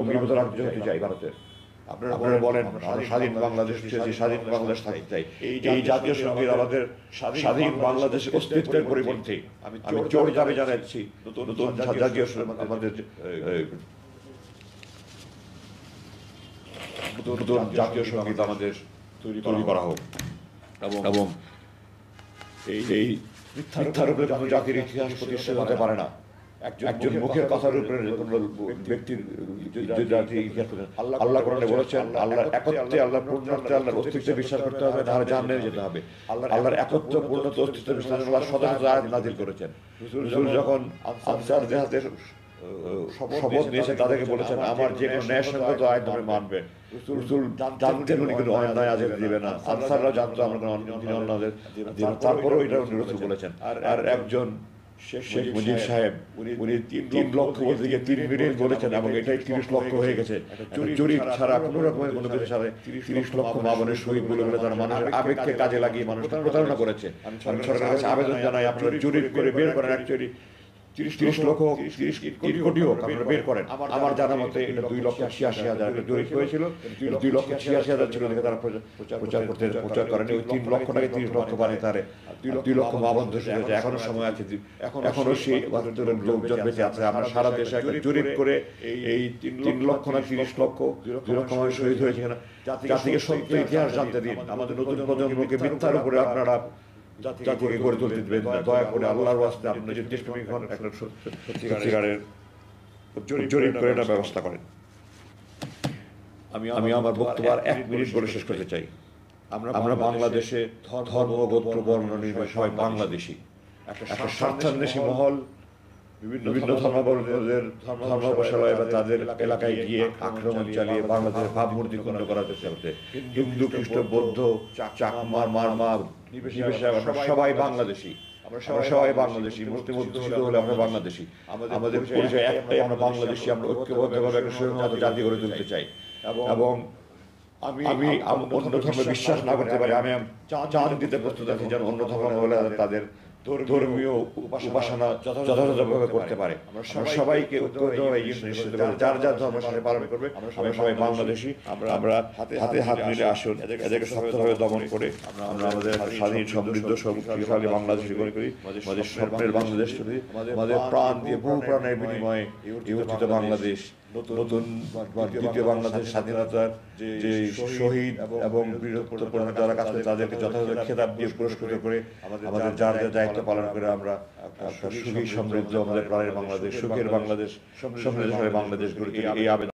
অঙ্গীভূত রাজ্য হতে চাই ভারতের? আপনারা বলেন স্বাধীন বাংলাদেশ চেয়েছি, স্বাধীন বাংলাদেশ থাকতে চাই। এই জাতীয় সঙ্গীত আমাদের স্বাধীন বাংলাদেশের অস্তিত্বের পরিপন্থী। আমি জোর দাবি জানাচ্ছি নতুন জাতীয় আমাদের নতুন জাতীয় সঙ্গীত আমাদের তৈরি করা হোক, এবং এই মিথ্যার উপরে কোনো জাতির ইতিহাস প্রতিষ্ঠিত হতে পারে না। একজন মুখের কথার উপরে কোনো ব্যক্তির আল্লাহ কোরআনে বলেছেন, আল্লাহর একত্বে, আল্লাহর পূর্ণত্বে, আল্লাহর অস্তিত্বে বিশ্বাস করতে হবে, তাহলে জাহান্নামে যেতে হবে। আল্লাহর একত্ব, পূর্ণত্ব, অস্তিত্বে বিশ্বাস আল্লাহ শত শত আয়াত নাযিল করেছেন। হুজুর যখন আনসার জিহাদের শপথ নিয়েছে, তাদেরকে বলেছেন আমার যে কোনো ন্যায়সঙ্গত আইন ধরে মানবে। রাসূল জানতেন উনি কোনো অন্যায় আদেশ দিবে না, আনসাররা জানতো আমরা কোনো অন্যায় দিবে, তারপরেও এটা উনি রাসূল বলেছেন। আর একজন শেখ মুজিব সাহেব উনি 3 লক্ষ বলতে গিয়ে 3 মিলিয়ন বলেছেন, এবং এটাই 30 লক্ষ হয়ে গেছে। চুরি ছাড়া কোনো রকমের কোনো কিছু ছাড়া 30 লক্ষ মা বোনের শহীদ বলে তারা মানুষের আবেগকে কাজে লাগিয়ে মানুষকে প্রতারণা করেছে। আমি সরকারের কাছে আবেদন জানাই, আপনারা জরিপ করে বের করেন অ্যাকচুয়ালি 30 লক্ষ 30 কোটিও আপনারা বের করেন। আমার জানা মতে এটা 2,86,000 জরিপ হয়েছিল। 2,86,000 ছিল দেখে তারা প্রচার করেনি। ওই 3 লক্ষটাকে 30 লক্ষ বানিয়ে তারে 2 লক্ষ মা বন্ধ হয়েছে। এখনো সময় আছে, এখনো সেই বাস্তবের লোকজন বেঁচে আছে। আমরা সারা দেশে একটা জরিপ করে এই 3 লক্ষ না 30 লক্ষ 2 লক্ষ মানুষ শহীদ হয়েছে কিনা জাতিকে সত্য ইতিহাস জানতে দিন। আমাদের নতুন প্রজন্মকে মিথ্যার উপরে আপনারা জাতিকে গড়ে তুলতে দেবেন না। দয়া করে আল্লাহর ওয়াস্তে আপনারা যে দেশপ্রেমিক হন, একটা সত্যিকারের জরিপ করে এটা ব্যবস্থা করেন। আমি আমার বক্তব্য আর 1 মিনিট বলে শেষ করতে চাই। আমরা বাংলাদেশে ধর্ম, গোত্র, বর্ণ নির্বিশেষে সবাই বাংলাদেশী। একটা স্বার্থান্বেষী মহল বিভিন্ন ধর্মাবলম্বীদের ধর্মোপাসনালয় বা তাদের এলাকায় গিয়ে আক্রমণ চালিয়ে বাংলাদেশের ভাবমূর্তি ক্ষুণ্ণ করার চেষ্টা করতে। হিন্দু, খ্রিস্ট, বৌদ্ধ, চাকমা, মারমা নির্বিশেষে আমরা সবাই বাংলাদেশী। আমরা সবাই বাংলাদেশী। মুসলিম অধ্যুষিত হলে আমরা বাংলাদেশী। আমাদের পরিচয় একটাই, আমরা বাংলাদেশী। আমরা ঐক্যবদ্ধভাবে একটা স্বৈরমত জাতি গড়ে তুলতে চাই। এবং আমি অন্য ধর্মে বিশ্বাস না করতে পারি, আমি চাঁদ দিতে প্রস্তুত আছি যেন অন্য ধর্ম বলে তাদের ধর্মীয় উপাসনা যথাযথভাবে করতে পারে। আমরা সবাইকে ঐক্যবদ্ধভাবে নিশ্চিত করে যার যার ধর্ম সাথে পালন করবে। আমরা সবাই বাংলাদেশী। আমরা হাতে হাত মিলে আসুন, এদেরকে শক্তভাবে দমন করে আমরা আমাদের স্বাধীন, সমৃদ্ধ, শক্তিশালী বাংলাদেশী গড়ে করি। আমাদের স্বপ্নের বাংলাদেশ তৈরি, আমাদের প্রাণ দিয়ে বহু প্রাণের বিনিময়ে এই অর্জিত বাংলাদেশ, নতুন দ্বিতীয় বাংলাদেশ স্বাধীনতার যে শহীদ এবং বীরত্বপূর্ণ যারা কাছে তাদেরকে যথাযথ খেতাব দিয়ে পুরস্কৃত করে আমাদের যার যার দায়িত্ব পালন করে আমরা সুখী, সমৃদ্ধ, আমাদের প্রাণের বাংলাদেশ, সুখের বাংলাদেশ, সমৃদ্ধশালী বাংলাদেশ গড়ে তুলি। এই আবেদন